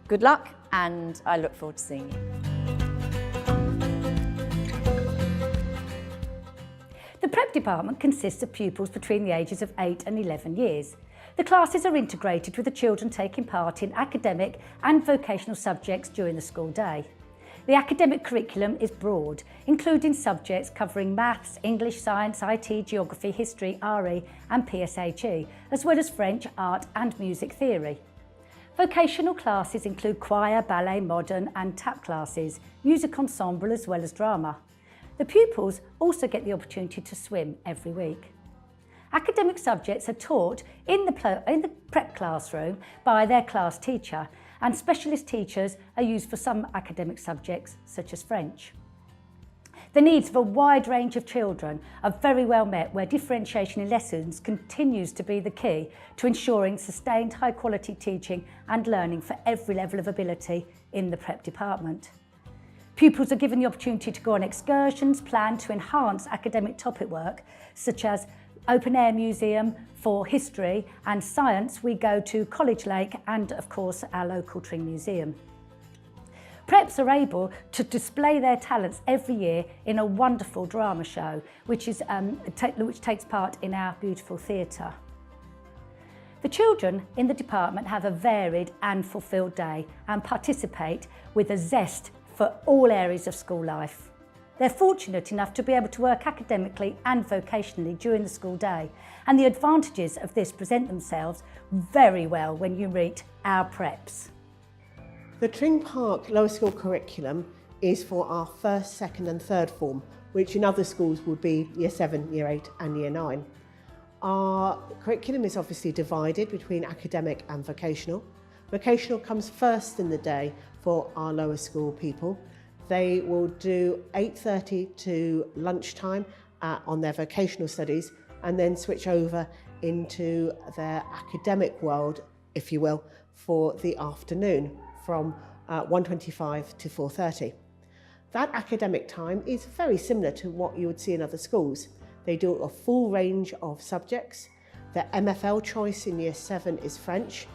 Good luck, and I look forward to seeing you. The prep department consists of pupils between the ages of 8 and 11 years. The classes are integrated with the children taking part in academic and vocational subjects during the school day. The academic curriculum is broad, including subjects covering maths, English, science, IT, geography, history, RE and PSHE, as well as French, art and music theory. Vocational classes include choir, ballet, modern and tap classes, music ensemble as well as drama. The pupils also get the opportunity to swim every week. Academic subjects are taught in the prep classroom by their class teacher, and specialist teachers are used for some academic subjects such as French. The needs of a wide range of children are very well met, where differentiation in lessons continues to be the key to ensuring sustained high quality teaching and learning for every level of ability in the prep department. Pupils are given the opportunity to go on excursions planned to enhance academic topic work, such as Open Air Museum for history, and science we go to College Lake and of course our local Tring Museum. Preps are able to display their talents every year in a wonderful drama show which takes part in our beautiful theatre. The children in the department have a varied and fulfilled day and participate with a zest for all areas of school life. They're fortunate enough to be able to work academically and vocationally during the school day, and the advantages of this present themselves very well when you meet our preps. The Tring Park Lower School curriculum is for our first, second and third form, which in other schools would be Year 7, Year 8 and Year 9. Our curriculum is obviously divided between academic and vocational. Vocational comes first in the day for our lower school people. They will do 8:30 to lunchtime on their vocational studies and then switch over into their academic world, if you will, for the afternoon from 1:25 to 4:30. That academic time is very similar to what you would see in other schools. They do a full range of subjects. Their MFL choice in Year 7 is French,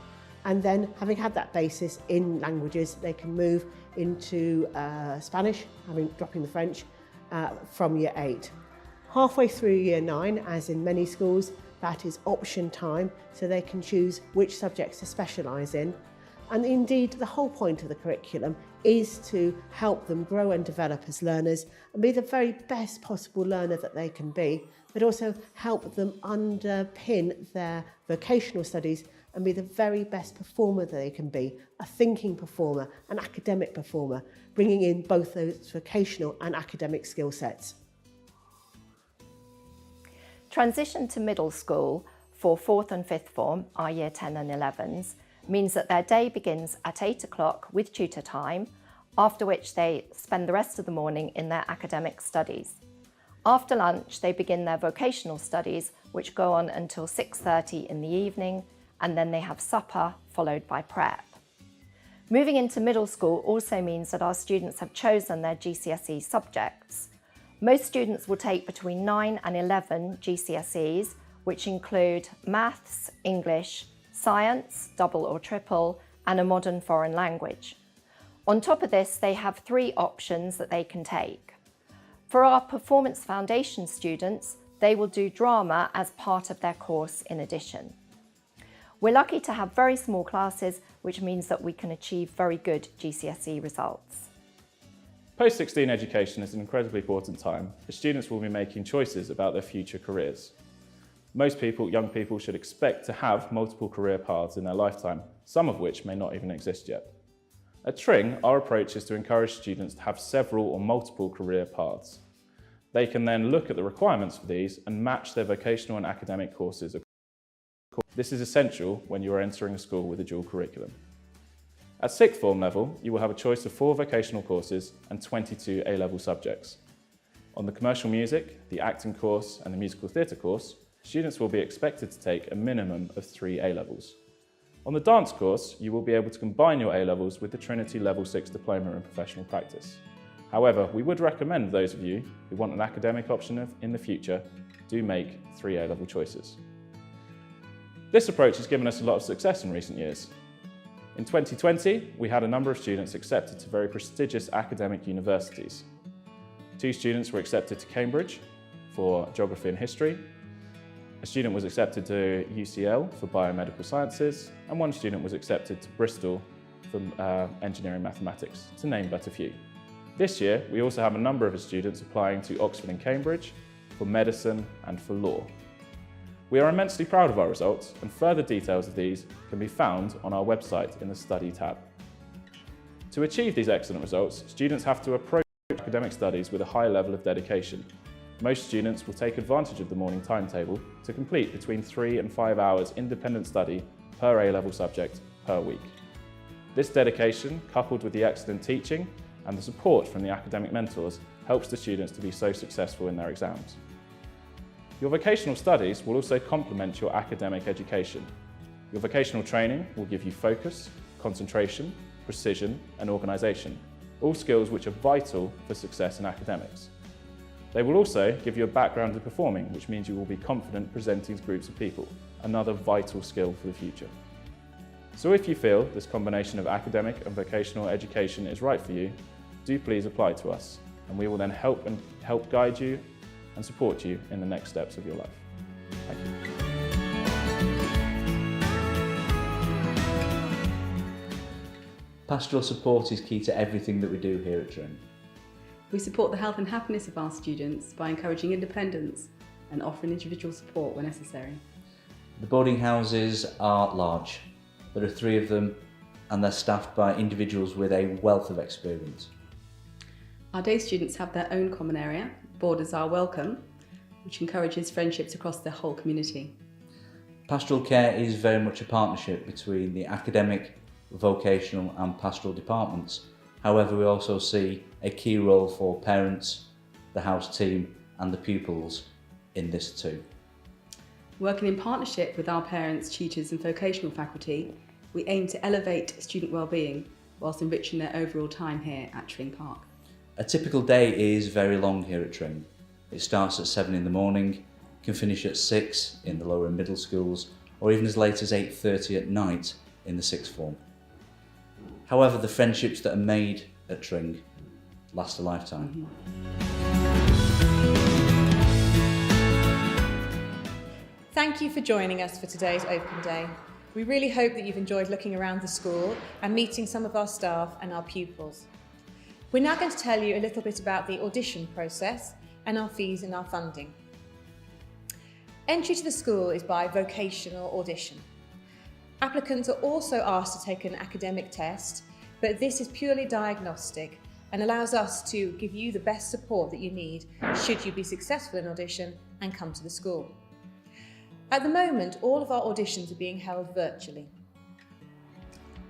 and then having had that basis in languages, they can move into Spanish, dropping the French, from Year 8. Halfway through Year 9, as in many schools, that is option time, so they can choose which subjects to specialise in. And indeed, the whole point of the curriculum is to help them grow and develop as learners and be the very best possible learner that they can be, but also help them underpin their vocational studies and be the very best performer they can be, a thinking performer, an academic performer, bringing in both those vocational and academic skill sets. Transition to middle school for 4th and 5th form, our Year 10 and 11s, means that their day begins at 8 o'clock with tutor time, after which they spend the rest of the morning in their academic studies. After lunch, they begin their vocational studies, which go on until 6:30 in the evening, and then they have supper, followed by prep. Moving into middle school also means that our students have chosen their GCSE subjects. Most students will take between 9 and 11 GCSEs, which include maths, English, science, double or triple, and a modern foreign language. On top of this, they have 3 options that they can take. For our Performance Foundation students, they will do drama as part of their course in addition. We're lucky to have very small classes, which means that we can achieve very good GCSE results. Post-16 education is an incredibly important time as students will be making choices about their future careers. Most people, young people, should expect to have multiple career paths in their lifetime, some of which may not even exist yet. At Tring, our approach is to encourage students to have several or multiple career paths. They can then look at the requirements for these and match their vocational and academic courses. This is essential when you are entering a school with a dual curriculum. At 6th form level, you will have a choice of 4 vocational courses and 22 A-level subjects. On the commercial music, the acting course and the musical theatre course, students will be expected to take a minimum of 3 A-levels. On the dance course, you will be able to combine your A-levels with the Trinity Level 6 Diploma in Professional Practice. However, we would recommend those of you who want an academic option in the future do make 3 A-level choices. This approach has given us a lot of success in recent years. In 2020, we had a number of students accepted to very prestigious academic universities. 2 students were accepted to Cambridge for Geography and History, a student was accepted to UCL for Biomedical Sciences, and 1 student was accepted to Bristol for Engineering Mathematics, to name but a few. This year, we also have a number of students applying to Oxford and Cambridge for Medicine and for Law. We are immensely proud of our results, and further details of these can be found on our website in the Study tab. To achieve these excellent results, students have to approach academic studies with a high level of dedication. Most students will take advantage of the morning timetable to complete between 3 and 5 hours independent study per A-level subject per week. This dedication, coupled with the excellent teaching and the support from the academic mentors, helps the students to be so successful in their exams. Your vocational studies will also complement your academic education. Your vocational training will give you focus, concentration, precision and organisation, all skills which are vital for success in academics. They will also give you a background in performing, which means you will be confident presenting to groups of people, another vital skill for the future. So if you feel this combination of academic and vocational education is right for you, do please apply to us, and we will then help guide you and support you in the next steps of your life. Thank you. Pastoral support is key to everything that we do here at Tring. We support the health and happiness of our students by encouraging independence and offering individual support where necessary. The boarding houses are large. There are 3 of them and they're staffed by individuals with a wealth of experience. Our day students have their own common area, Boarders Are Welcome, which encourages friendships across the whole community. Pastoral Care is very much a partnership between the academic, vocational and pastoral departments. However, we also see a key role for parents, the house team and the pupils in this too. Working in partnership with our parents, tutors and vocational faculty, we aim to elevate student wellbeing whilst enriching their overall time here at Tring Park. A typical day is very long here at Tring. It starts at 7 in the morning, can finish at 6 in the lower and middle schools, or even as late as 8:30 at night in the sixth form. However, the friendships that are made at Tring last a lifetime. Thank you for joining us for today's open day. We really hope that you've enjoyed looking around the school and meeting some of our staff and our pupils. We're now going to tell you a little bit about the audition process and our fees and our funding. Entry to the school is by vocational audition. Applicants are also asked to take an academic test, but this is purely diagnostic and allows us to give you the best support that you need should you be successful in audition and come to the school. At the moment, all of our auditions are being held virtually.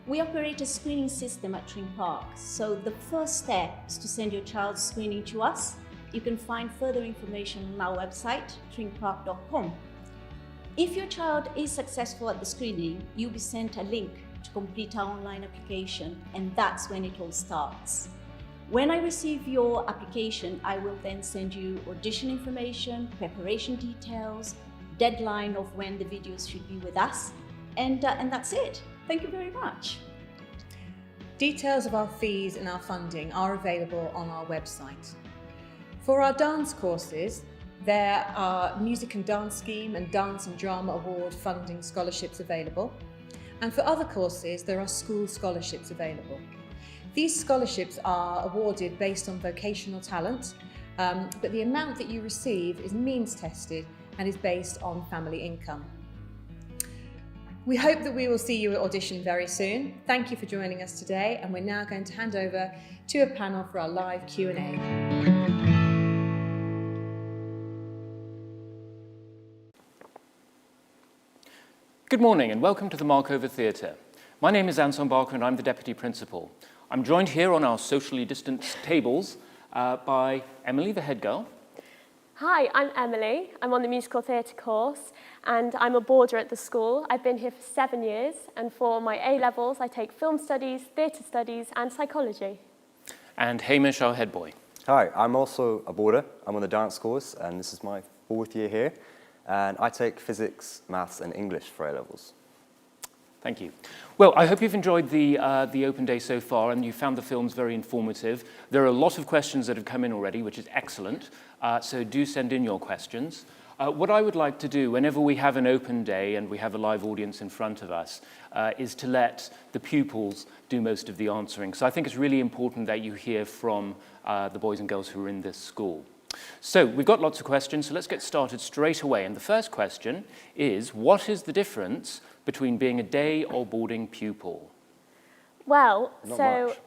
We operate a screening system at Tring Park, so the first step is to send your child's screening to us. You can find further information on our website, tringpark.com. If your child is successful at the screening, you'll be sent a link to complete our online application, and that's when it all starts. When I receive your application, I will then send you audition information, preparation details, deadline of when the videos should be with us, and that's it. Thank you very much. Details of our fees and our funding are available on our website. For our dance courses, there are Music and Dance Scheme and Dance and Drama Award funding scholarships available. And for other courses, there are school scholarships available. These scholarships are awarded based on vocational talent, but the amount that you receive is means tested and is based on family income. We hope that we will see you at Audition very soon. Thank you for joining us today, and we're now going to hand over to a panel for our live Q&A. Good morning and welcome to the Markov Theater. My name is Anson Barker and I'm the Deputy Principal. I'm joined here on our socially distanced tables by Emily, the head girl. Hi, I'm Emily. I'm on the musical theatre course and I'm a boarder at the school. I've been here for 7 years, and for my A-levels I take film studies, theatre studies and psychology. And Hamish, our head boy. Hi, I'm also a boarder. I'm on the dance course and this is my 4th year here. And I take physics, maths and English for A-levels. Thank you. Well, I hope you've enjoyed the open day so far and you found the films very informative. There are a lot of questions that have come in already, which is excellent. So do send in your questions. What I would like to do whenever we have an open day and we have a live audience in front of us is to let the pupils do most of the answering. So I think it's really important that you hear from the boys and girls who are in this school. So we've got lots of questions, so let's get started straight away. And the first question is, what is the difference between being a day or boarding pupil? Well, Not much.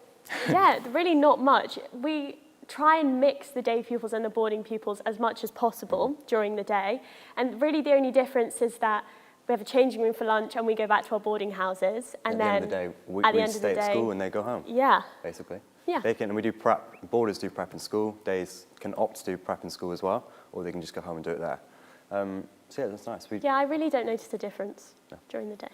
Yeah, really not much. We try and mix the day pupils and the boarding pupils as much as possible during the day. And really the only difference is that we have a changing room for lunch and we go back to our boarding houses. And at the end of the day, we stay at school and they go home. Yeah. Basically. Yeah. They can, and we do prep, boarders do prep in school, days can opt to do prep in school as well, or they can just go home and do it there. So yeah, that's nice. Yeah, I really don't notice a difference during the day.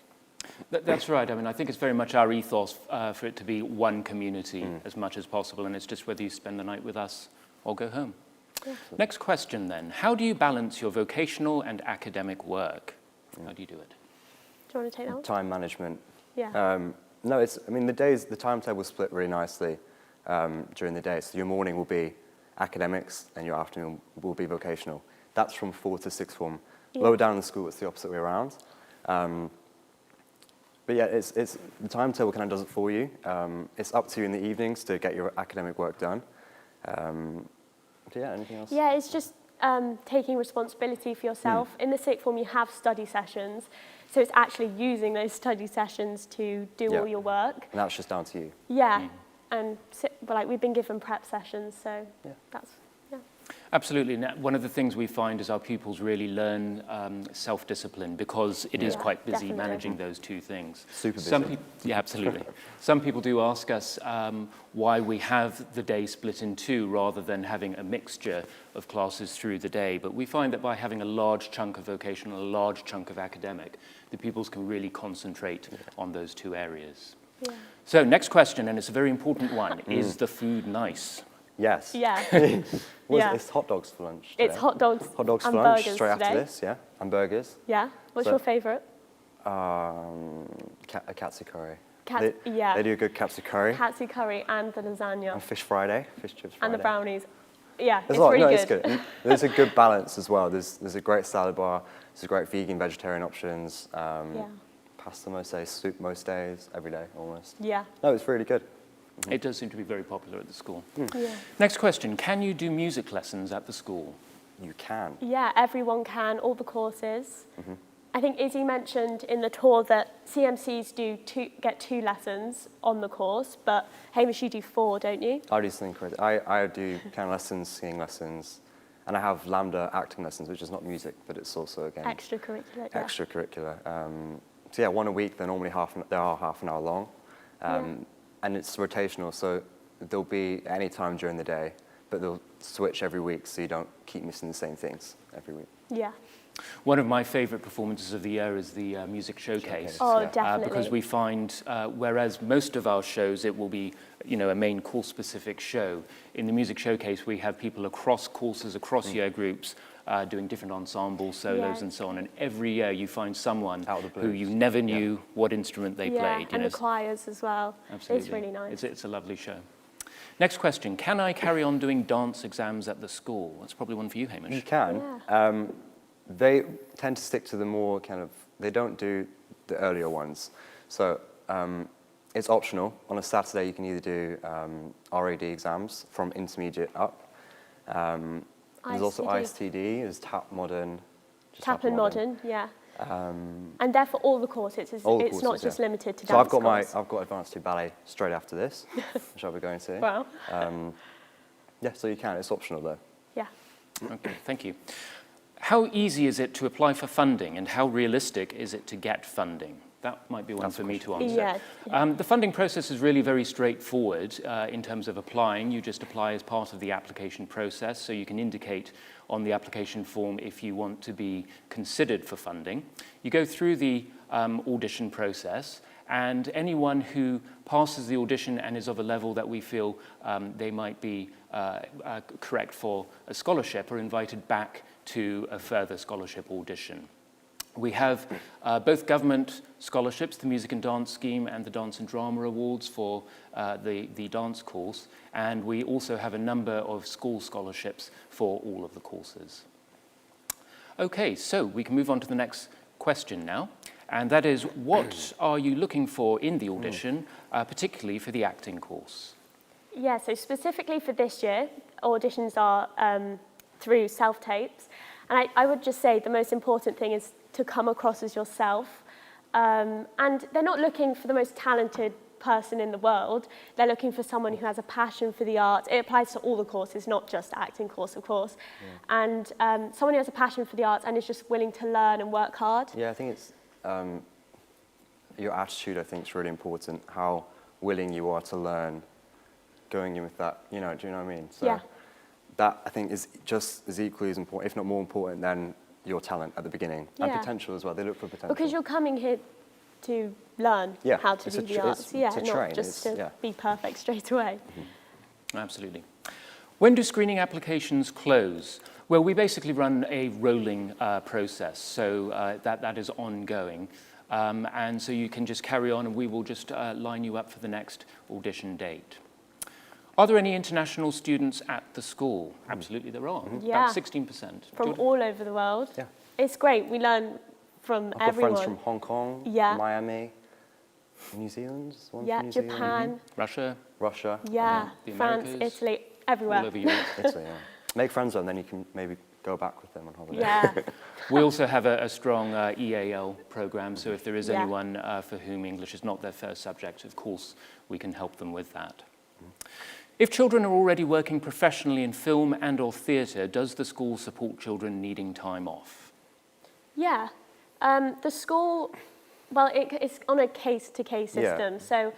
That's right. I mean, I think it's very much our ethos for it to be one community as much as possible, and it's just whether you spend the night with us or go home. Yeah. Next question then. How do you balance your vocational and academic work? How do you do it? Do you want to take that one? Time management. Yeah. No, the timetable is split really nicely during the day. So your morning will be academics and your afternoon will be vocational. That's from 4th to 6th form. Yeah. Lower down in the school, it's the opposite way around. But yeah, the timetable kind of does it for you. It's up to you in the evenings to get your academic work done. So yeah, anything else? Yeah, it's just taking responsibility for yourself. In the sixth form, you have study sessions, so it's actually using those study sessions to do all your work. And that's just down to you. Yeah, and like we've been given prep sessions, so that's. Absolutely. One of the things we find is our pupils really learn self-discipline because it is quite busy managing those two things. Super busy. Yeah, absolutely. Some people do ask us why we have the day split in two rather than having a mixture of classes through the day. But we find that by having a large chunk of vocational, a large chunk of academic, the pupils can really concentrate on those two areas. Yeah. So next question, and it's a very important one, is the food nice? Yes. Yeah. It's hot dogs for lunch today. It's hot dogs. Hot dogs for and lunch burgers straight today. after this, yeah. And burgers. Yeah. What's your favourite? A katsu curry. They do a good katsu curry. Katsu curry and the lasagna. And fish Friday, fish chips Friday. And the brownies. Yeah, There's it's really good. It's good. And there's a good balance as well. There's a great salad bar. There's a great vegan, vegetarian options. Pasta most days, soup most days, every day almost. Yeah. No, it's really good. It does seem to be very popular at the school. Yeah. Next question, can you do music lessons at the school? You can. Yeah, everyone can, all the courses. I think Izzy mentioned in the tour that CMCs get 2 lessons on the course, but Hamish, you do 4, don't you? I do something crazy. I do piano lessons, singing lessons, and I have Lambda acting lessons, which is not music, but it's also, again, extracurricular. Yeah. Extracurricular. So yeah, one a week, they're normally they are half an hour long. And it's rotational, so there'll be any time during the day, but they'll switch every week so you don't keep missing the same things every week. Yeah. One of my favourite performances of the year is the music showcase. Oh, definitely. Because we find, whereas most of our shows, it will be, a main course-specific show, in the music showcase we have people across courses, across year groups, doing different ensembles, solos and so on, and every year you find someone who you never knew what instrument they played. And the choirs as well. Absolutely. It's really nice. It's a lovely show. Next question, can I carry on doing dance exams at the school? That's probably one for you, Hamish. You can. Yeah. They tend to stick to the more they don't do the earlier ones. So it's optional. On a Saturday you can either do RAD exams from intermediate up. There's also ISTD, there's TAP Modern. TAP and Modern, yeah. And they're for all the courses. It's not just limited to dance. So I've got Advanced 2 Ballet straight after this, which I'll be going to. Wow. Yeah, so you can. It's optional though. Yeah. Okay, thank you. How easy is it to apply for funding, and how realistic is it to get funding? That might be one for me to answer. Yeah. The funding process is really very straightforward in terms of applying. You just apply as part of the application process, so you can indicate on the application form if you want to be considered for funding. You go through the audition process, and anyone who passes the audition and is of a level that we feel they might be correct for a scholarship are invited back to a further scholarship audition. We have both government scholarships, the Music and Dance Scheme and the Dance and Drama Awards for the dance course, and we also have a number of school scholarships for all of the courses. Okay, so we can move on to the next question now, and that is, what are you looking for in the audition, particularly for the acting course? Yeah, so specifically for this year, auditions are through self-tapes, and I would just say the most important thing is to come across as yourself. And they're not looking for the most talented person in the world. They're looking for someone who has a passion for the arts. It applies to all the courses, not just acting course, of course. Yeah. And someone who has a passion for the arts and is just willing to learn and work hard. Yeah, I think it's your attitude, I think, is really important. How willing you are to learn, going in with that, do you know what I mean? So that, I think, is just as equally as important, if not more important, than your talent at the beginning, and potential as well. They look for potential. Because you're coming here to learn how to do the arts, not just to be perfect straight away. Absolutely. When do screening applications close? Well, we basically run a rolling process, so that is ongoing. And so you can just carry on, and we will just line you up for the next audition date. Are there any international students at the school? Absolutely there are, about 16%. From all over the world. Yeah. It's great, we learn from everyone. I've got friends from Hong Kong, Miami, New Zealand, Japan. Russia. Yeah, France, Italy. Everywhere. all over Europe. Italy, yeah. Make friends and then you can maybe go back with them on holiday. Yeah. We also have a strong EAL program, so if there is Yeah. anyone for whom English is not their first subject, of course, we can help them with that. If children are already working professionally in film and or theatre, does the school support children needing time off? Yeah. The school, well, it's on a case-to-case system. Yeah. So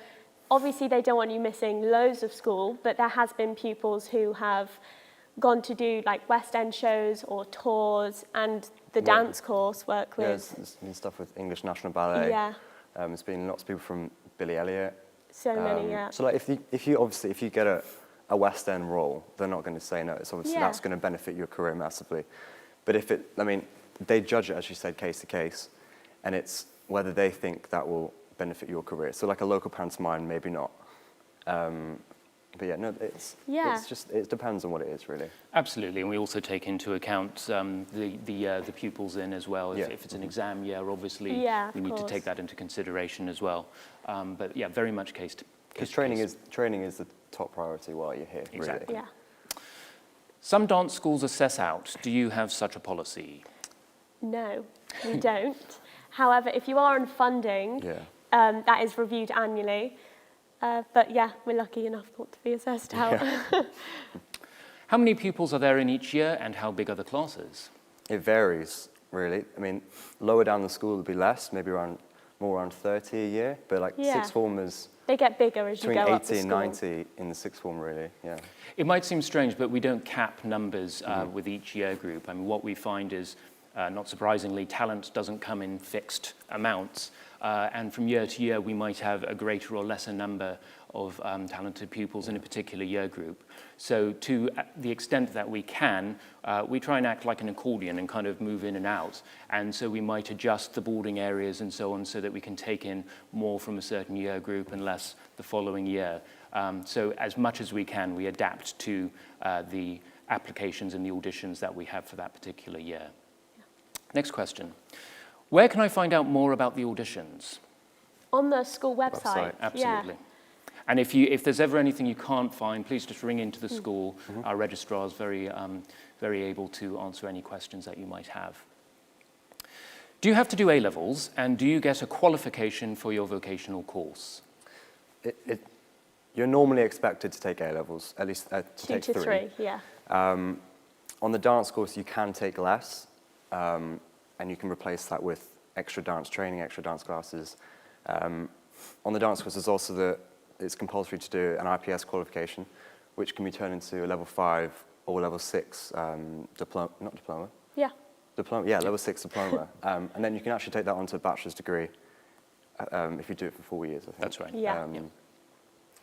obviously they don't want you missing loads of school, but there has been pupils who have gone to do like West End shows or tours, and the dance course work with. Yeah, there's been stuff with English National Ballet. Yeah. There's been lots of people from Billy Elliot. So many, yeah. So like if you get a West End role, they're not going to say no. It's obviously that's going to benefit your career massively. But they judge it, as you said, case to case, and it's whether they think that will benefit your career. So like a local pantomime, maybe not. But yeah, no, it's just, it depends on what it is, really. Absolutely, and we also take into account the pupils in as well. If it's an exam year, obviously, we need to take that into consideration as well. But yeah, very much case to case. Because training is the top priority while you're here, exactly. really. Yeah. Some dance schools assess out. Do you have such a policy? No, we don't. However, if you are on funding, that is reviewed annually. But yeah, we're lucky enough not to be assessed out. Yeah. How many pupils are there in each year, and how big are the classes? It varies, really. I mean, lower down the school would be less, maybe more around 30 a year, but like sixth formers, they get bigger as you go up the between 80 and school. 90 in the sixth form, really, yeah. It might seem strange, but we don't cap numbers with each year group. I mean, what we find is, not surprisingly, talent doesn't come in fixed amounts. And from year to year, we might have a greater or lesser number of talented pupils in a particular year group. So to the extent that we can, we try and act like an accordion and kind of move in and out. And so we might adjust the boarding areas and so on so that we can take in more from a certain year group and less the following year. So as much as we can, we adapt to the applications and the auditions that we have for that particular year. Next question. Where can I find out more about the auditions? On the school website. Absolutely. And if there's ever anything you can't find, please just ring into the school. Our registrar is very able to answer any questions that you might have. Do you have to do A-levels, and do you get a qualification for your vocational course? You're normally expected to take A-levels, at least to take 2 to 3, yeah. On the dance course, you can take less, and you can replace that with extra dance training, extra dance classes. On the dance course, there's also it's compulsory to do an IPS qualification, which can be turned into a level 5 or level 6 diploma, not diploma? Yeah. Diploma, yeah, level 6 diploma. And then you can actually take that onto a bachelor's degree if you do it for 4 years, I think. That's right. Yeah.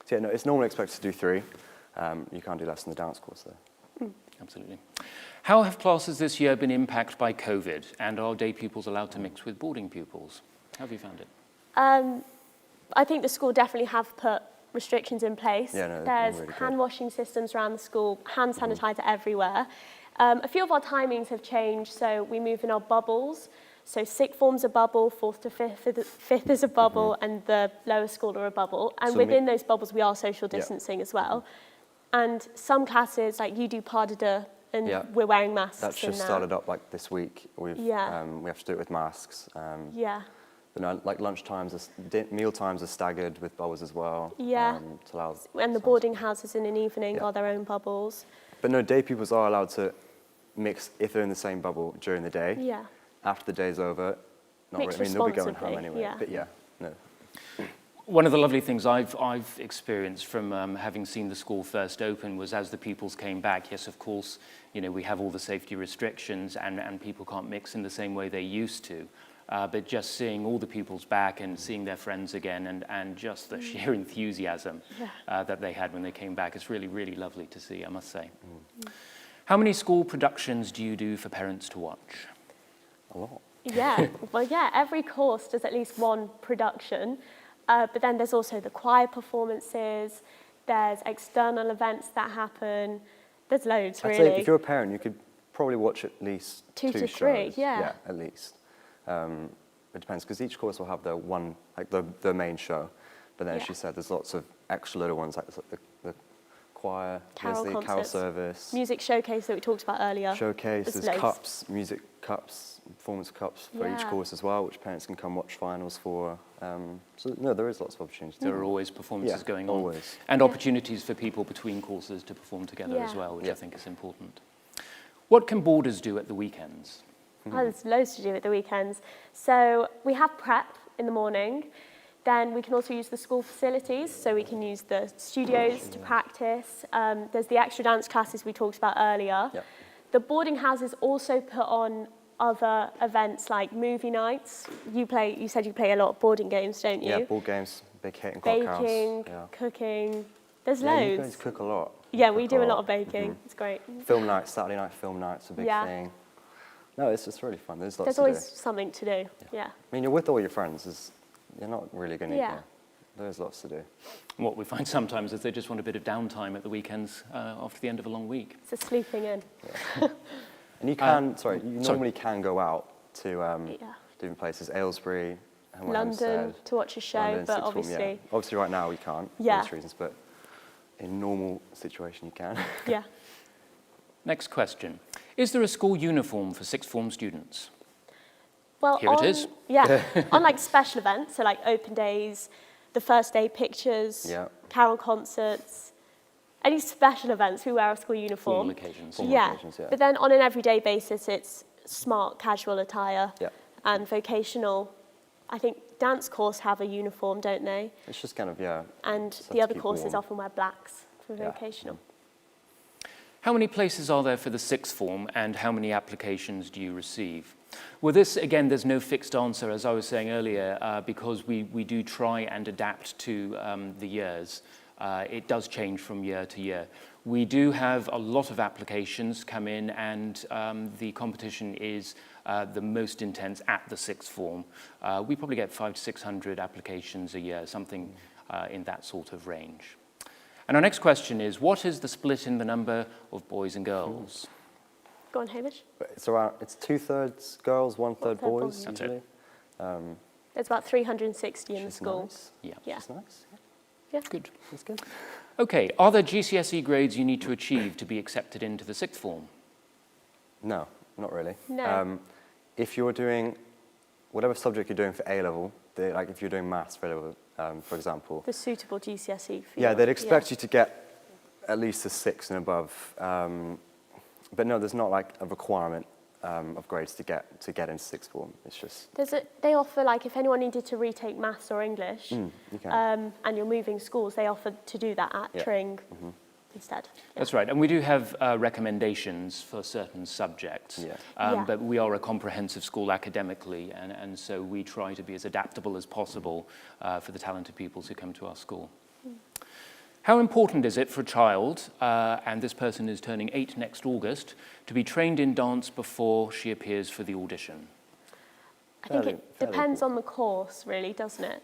So yeah, no, it's normally expected to do 3. You can't do less in the dance course, though. Absolutely. How have classes this year been impacted by COVID, and are day pupils allowed to mix with boarding pupils? How have you found it? I think the school definitely have put restrictions in place. Yeah, no, there's really hand washing systems around the school, hand sanitizer everywhere. A few of our timings have changed, so we move in our bubbles. So sixth form's a bubble, 4th to 5th is a bubble, and the lower school are a bubble. And So within those bubbles, we are social distancing as well. And some classes, like you do pas de deux, and we're wearing masks. That's just started up like this week. We have to do it with masks. But no, like lunch times, meal times are staggered with bubbles as well. Yeah. And the boarding houses in an evening are their own bubbles. But no, day pupils are allowed to mix if they're in the same bubble during the day. Yeah. After the day's over, not Mix really. I mean, they'll be going home responsibly, anyway. But yeah, no. One of the lovely things I've experienced from having seen the school first open was as the pupils came back, yes, of course, you know, we have all the safety restrictions and people can't mix in the same way they used to. But just seeing all the pupils back and seeing their friends again and just the sheer enthusiasm that they had when they came back, it's really, really lovely to see, I must say. How many school productions do you do for parents to watch? A lot. Yeah, well, yeah, every course does at least one production. But then there's also the choir performances, there's external events that happen, there's loads, really. I'd say if you're a parent, you could probably watch at least 2 to shows. 3, yeah. Yeah, at least. It depends, because each course will have their one, like the main show. But then, as you said, there's lots of extra little ones, like the choir, Carol there's the carol concerts. service. Music showcase that we talked about earlier. Showcase, There's there's loads. cups, music cups, performance cups for each Yeah. course as well, which parents can come watch finals for. So no, there is lots of opportunities. There are always performances going on. Always. And opportunities for people between courses to perform together as Yeah. well, which I think is important. What can boarders do at the weekends? Oh, there's loads to do at the weekends. So we have prep in the morning. Then we can also use the school facilities, so we can use the studios to practice. There's the extra dance classes we talked about earlier. Yep. The boarding houses also put on other events like movie nights. You said you play a lot of boarding games, don't you? Yeah, board games, big hit in Clock Baking, House. cooking. There's Yeah, you loads. guys cook a lot. Yeah, You we cook do a lot of baking. Mhm. It's great. Film nights, Saturday night film nights, a big Yeah. thing. No, it's just really fun. There's lots There's to always do. something to do. Yeah. I mean, you're with all your friends. You're not really going to. Yeah. There's lots to do. What we find sometimes is they just want a bit of downtime at the weekends after the end of a long week. So sleeping in. And you can, you normally can go out to Yeah. different places, Aylesbury, Hemel London Hempstead, to watch a show, London, but Sixth Form, obviously. yeah. Obviously right now we can't, for Yeah. obvious reasons, but in normal situation you can. Yeah. Next question. Is there a school uniform for sixth form students? Well, Here it is. Yeah, on like special events, so like open days, the first day pictures, Yeah. carol concerts, any special events, we wear a school uniform. Formal occasions. Yeah. occasions, yeah. But then on an everyday basis, it's smart casual attire Yeah. and vocational. I think dance course have a uniform, don't they? It's just kind of, yeah. And just the have to other keep courses warm. often wear blacks for Yeah. vocational. How many places are there for the sixth form and how many applications do you receive? Well, this, again, there's no fixed answer, as I was saying earlier, because we do try and adapt to the years. It does change from year to year. We do have a lot of applications come in, and the competition is the most intense at the sixth form. We probably get 500 to 600 applications a year, something in that sort of range. And our next question is, what is the split in the number of boys and girls? Go on, Hamish. It's around, it's 2/3 girls, 1/3 boys, That's usually. it. There's about 360 in the Which is school. nice. Yeah. Yeah. It's nice. Yeah. Good. That's good. Okay, are there GCSE grades you need to achieve to be accepted into the sixth form? No, not really. No. If you're doing whatever subject you're doing for A-level, like if you're doing maths for A-level, for example, The suitable GCSE for yeah, you. they'd expect you to get at least a 6 and above. But no, there's not like a requirement of grades to get into sixth form. It's just They offer, like, if anyone needed to retake maths or English, you can. and you're moving schools, they offer to do that at Yeah. Tring instead. That's right, and we do have recommendations for certain subjects, Yeah. but we are a comprehensive school academically, and so we try to be as adaptable as possible for the talented pupils who come to our school. How important is it for a child, and this person is turning 8 next August, to be trained in dance before she appears for the audition? I think it depends on the course, really, doesn't it?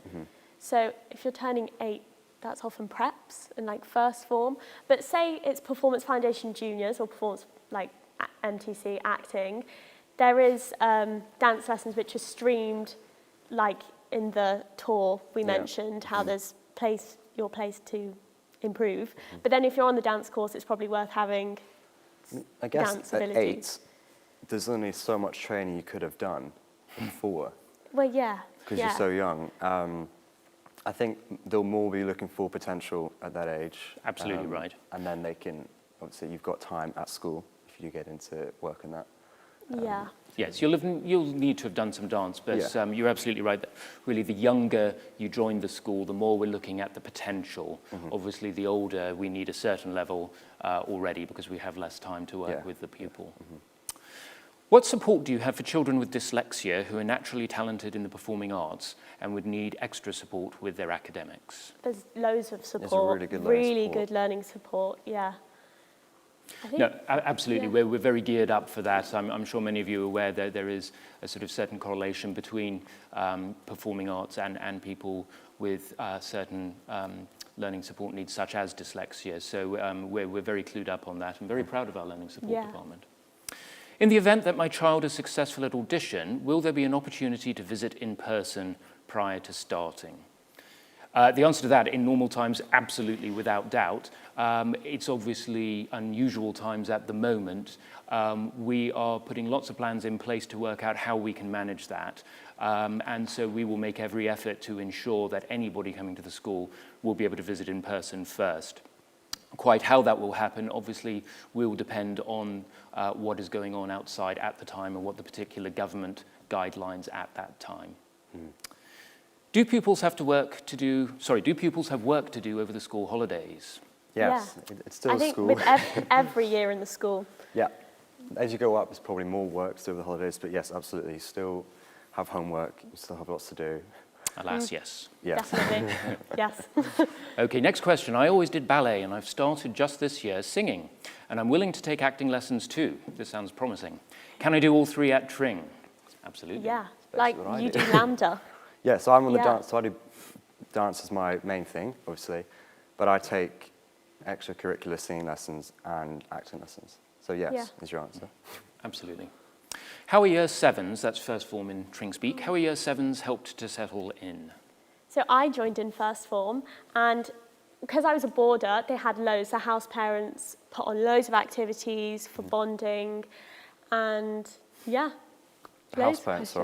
So if you're turning 8, that's often preps and like first form. But say it's Performance Foundation Juniors or performance like MTC acting, there is dance lessons which are streamed, like in the tour we mentioned, how there's your place to improve. But then if you're on the dance course, it's probably worth having I guess dance at abilities. 8, there's only so much training you could have done before. Well, yeah. Because you're so young. I think they'll more be looking for potential at that age. Absolutely right. And then they can, obviously, you've got time at school if you get into work in that. Yeah. Yes, you'll need to have done some dance, but Yeah. you're absolutely right that really the younger you join the school, the more we're looking at the potential. Obviously, the older we need a certain level already because we have less time to work with the pupil. What support do you have for children with dyslexia who are naturally talented in the performing arts and would need extra support with their academics? There's loads of support. There's really good learning support. Good learning support, yeah. I think, No, absolutely. yeah. We're very geared up for that. I'm sure many of you are aware that there is a sort of certain correlation between performing arts and people with certain learning support needs, such as dyslexia. So we're very clued up on that and very proud of our learning support department. In the event that my child is successful at audition, will there be an opportunity to visit in person prior to starting? The answer to that, in normal times, absolutely, without doubt. It's obviously unusual times at the moment. We are putting lots of plans in place to work out how we can manage that. And so we will make every effort to ensure that anybody coming to the school will be able to visit in person first. Quite how that will happen, obviously, will depend on what is going on outside at the time and what the particular government guidelines at that time. Do pupils have work to do over the school holidays? Yes, it's still I think school. with every year in the school. Yeah, as you go up, there's probably more work to do over the holidays, but yes, absolutely, you still have homework, you still have lots to do. Alas, yes. Yes. Definitely, yes. Okay, next question. I always did ballet, and I've started just this year singing, and I'm willing to take acting lessons too. This sounds promising. Can I do all three at Tring? Absolutely. Yeah, like you do Lambda. Yeah, so I'm on the dance, so I do dance as my main thing, obviously, but I take extracurricular singing lessons and acting lessons. So yes, is your answer. Absolutely. How are year 7s, that's first form in Tring speak, how are year 7s helped to settle in? So I joined in first form, and because I was a boarder, they had loads. The house parents put on loads of activities for bonding, and yeah, House parents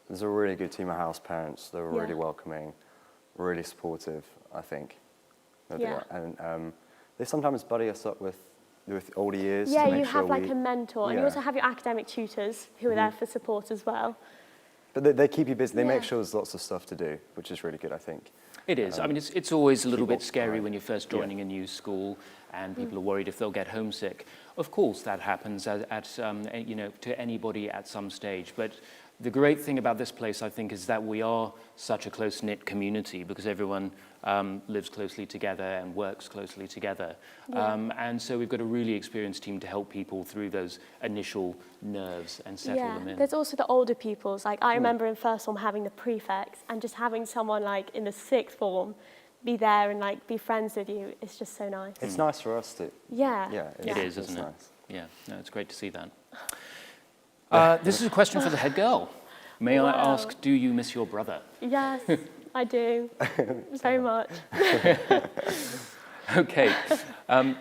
there's a really good team of house parents. They're really welcoming, really supportive, I think. And they sometimes buddy us up with older years. Yeah, to make you sure have like a mentor, and you also have your academic tutors who are there for support as well. But they keep you busy. They make sure there's lots of stuff to do, which is really good, I think. It is. I mean, it's always a little bit scary when you're first joining a new school, and people are worried if they'll get homesick. Of course, that happens to anybody at some stage. But the great thing about this place, I think, is that we are such a close-knit community because everyone lives closely together and works closely together. And so we've got a really experienced team to help people through those initial nerves and settle them in. There's also the older pupils. Like I remember in first form having the prefects, and just having someone like in the sixth form be there and like be friends with you. It's just so nice. It's nice for us to. Yeah. It is, isn't it? Nice. Yeah. No, it's great to see that. This is a question for the head girl. May I ask, do you miss your brother? Yes, I do. Very much. Okay.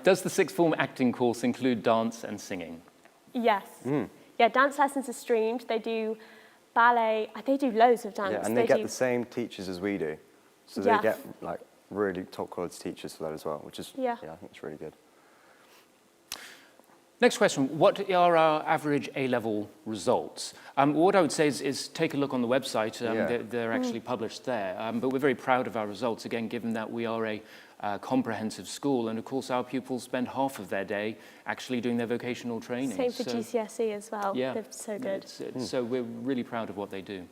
Does the sixth form acting course include dance and singing? Yes. Yeah, dance lessons are streamed. They do ballet. They do loads of dance. Yeah, and they get the same teachers as we do. So they get like really top quality teachers for that as well, which is, I think it's really good. Next question, what are our average A-level results? What I would say is take a look on the website. They're actually published there. But we're very proud of our results, again, given that we are a comprehensive school. And of course, our pupils spend half of their day actually doing their vocational training. Same for Gcse as well. Yeah. They're so good. So we're really proud of what they do.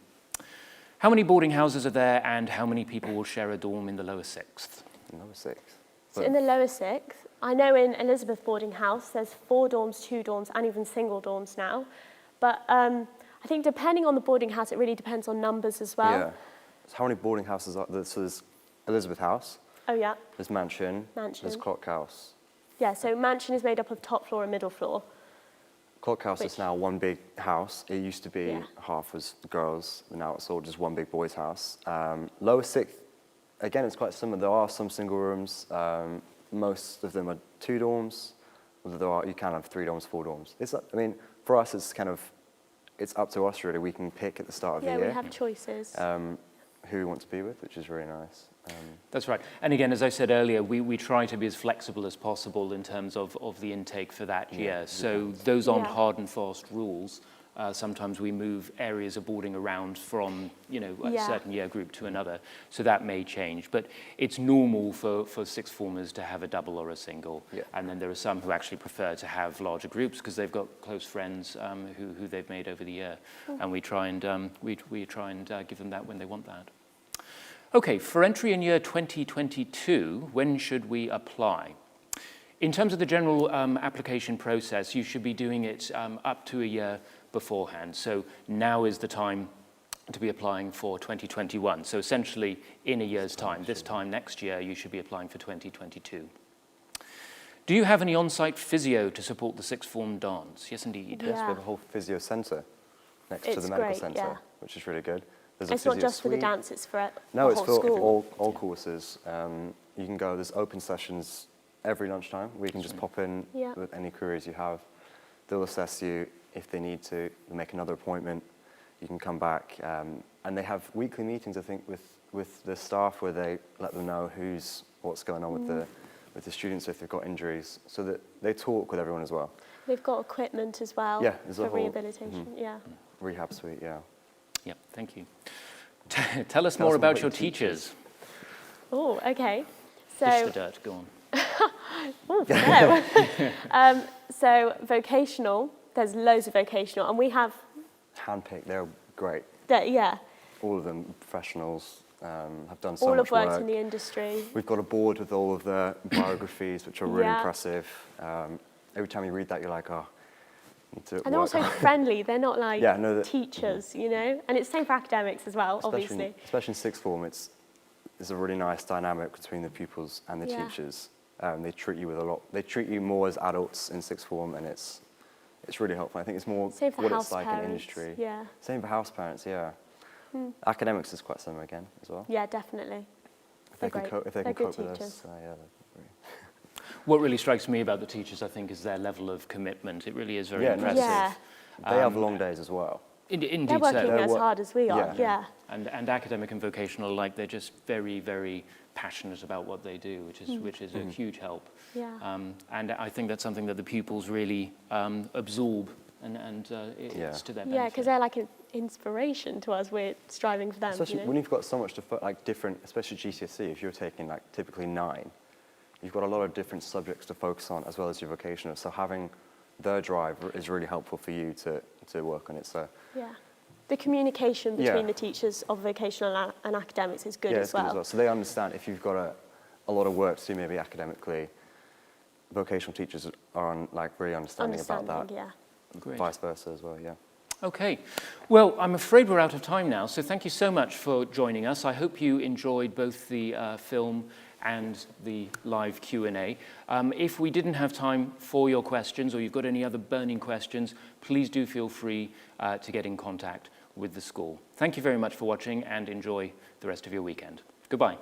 How many boarding houses are there, and how many people will share a dorm in the lower sixth? Lower sixth. So in the lower sixth, I know in Elizabeth boarding house, there's 4 dorms, 2 dorms, and even single dorms now. But I think depending on the boarding house, it really depends on numbers as well. Yeah. So how many boarding houses are there? So there's Elizabeth House. Oh, yeah. There's Mansion. There's Clock House. Yeah, so Mansion is made up of top floor and middle floor. Clock House is now one big house. It used to be half was girls, and now it's all just one big boys' house. Lower sixth, again, it's quite similar. There are some single rooms. Most of them are 2 dorms. Although you can have 3 dorms, 4 dorms. I mean, for us, it's up to us really. We can pick at the start of the year. Yeah, we have choices. Who we want to be with, which is really nice. That's right. And again, as I said earlier, we try to be as flexible as possible in terms of the intake for that year. So those aren't hard and fast rules. Sometimes we move areas of boarding around from, a certain year group to another. So that may change. But it's normal for sixth formers to have a double or a single. Yeah. And then there are some who actually prefer to have larger groups because they've got close friends who they've made over the year. And we try and give them that when they want that. Okay, for entry in year 2022, when should we apply? In terms of the general application process, you should be doing it up to a year beforehand. So now is the time to be applying for 2021. So essentially, in a year's time, this time next year, you should be applying for 2022. Do you have any on-site physio to support the sixth form dance? Yes, indeed. Yes, we have a whole physio centre next to the medical centre, which is really good. It's not just for the dance, it's for No, the it's whole for school. all courses. You can go, there's open sessions every lunchtime where you can just pop in with any queries you have. They'll assess you. If they need to make another appointment, you can come back. And they have weekly meetings, I think, with the staff where they let them know what's going on with the students if they've got injuries, so that they talk with everyone as well. They've got equipment as well for rehabilitation. Rehab suite, Yeah, thank you. Tell us more about your teachers. Oh, okay. Dish the dirt, go on. So vocational, there's loads of vocational, and we have... Handpicked, they're great. All of them professionals, have done so all much have worked work. in the industry. We've got a board with all of the biographies, which are really impressive. Every time you read that, you're like, oh, I need to And they're also friendly. They're not like teachers, you know? And it's the same for academics as well, obviously. Especially in sixth form, there's a really nice dynamic between the pupils and the teachers. They treat you they treat you more as adults in sixth form, and it's really helpful. I think it's more what it's like in industry. Same for house parents, Academics is quite similar again as well. Yeah, definitely. If they can cope with us, What really strikes me about the teachers, I think, is their level of commitment. It really is very impressive. They have long days as well. Indeed, they're working as hard as we are. And academic and vocational alike, they're just very, very passionate about what they do, which is a huge help. And I think that's something that the pupils really absorb, and it's to their benefit. Yeah, because they're like an inspiration to us. We're striving for them. Especially when you've got so much different, especially GCSE. If you're taking typically 9, you've got a lot of different subjects to focus on as well as your vocational. So having their drive is really helpful for you to work on it. So the communication between the teachers of vocational and academics is good as well. Good as well. So they understand if you've got a lot of work to do maybe academically, vocational teachers are really understanding about that. Great. Vice versa as well, Okay. Well, I'm afraid we're out of time now, so thank you so much for joining us. I hope you enjoyed both the film and the live Q&A. If we didn't have time for your questions, or you've got any other burning questions, please do feel free to get in contact with the school. Thank you very much for watching, and enjoy the rest of your weekend. Goodbye.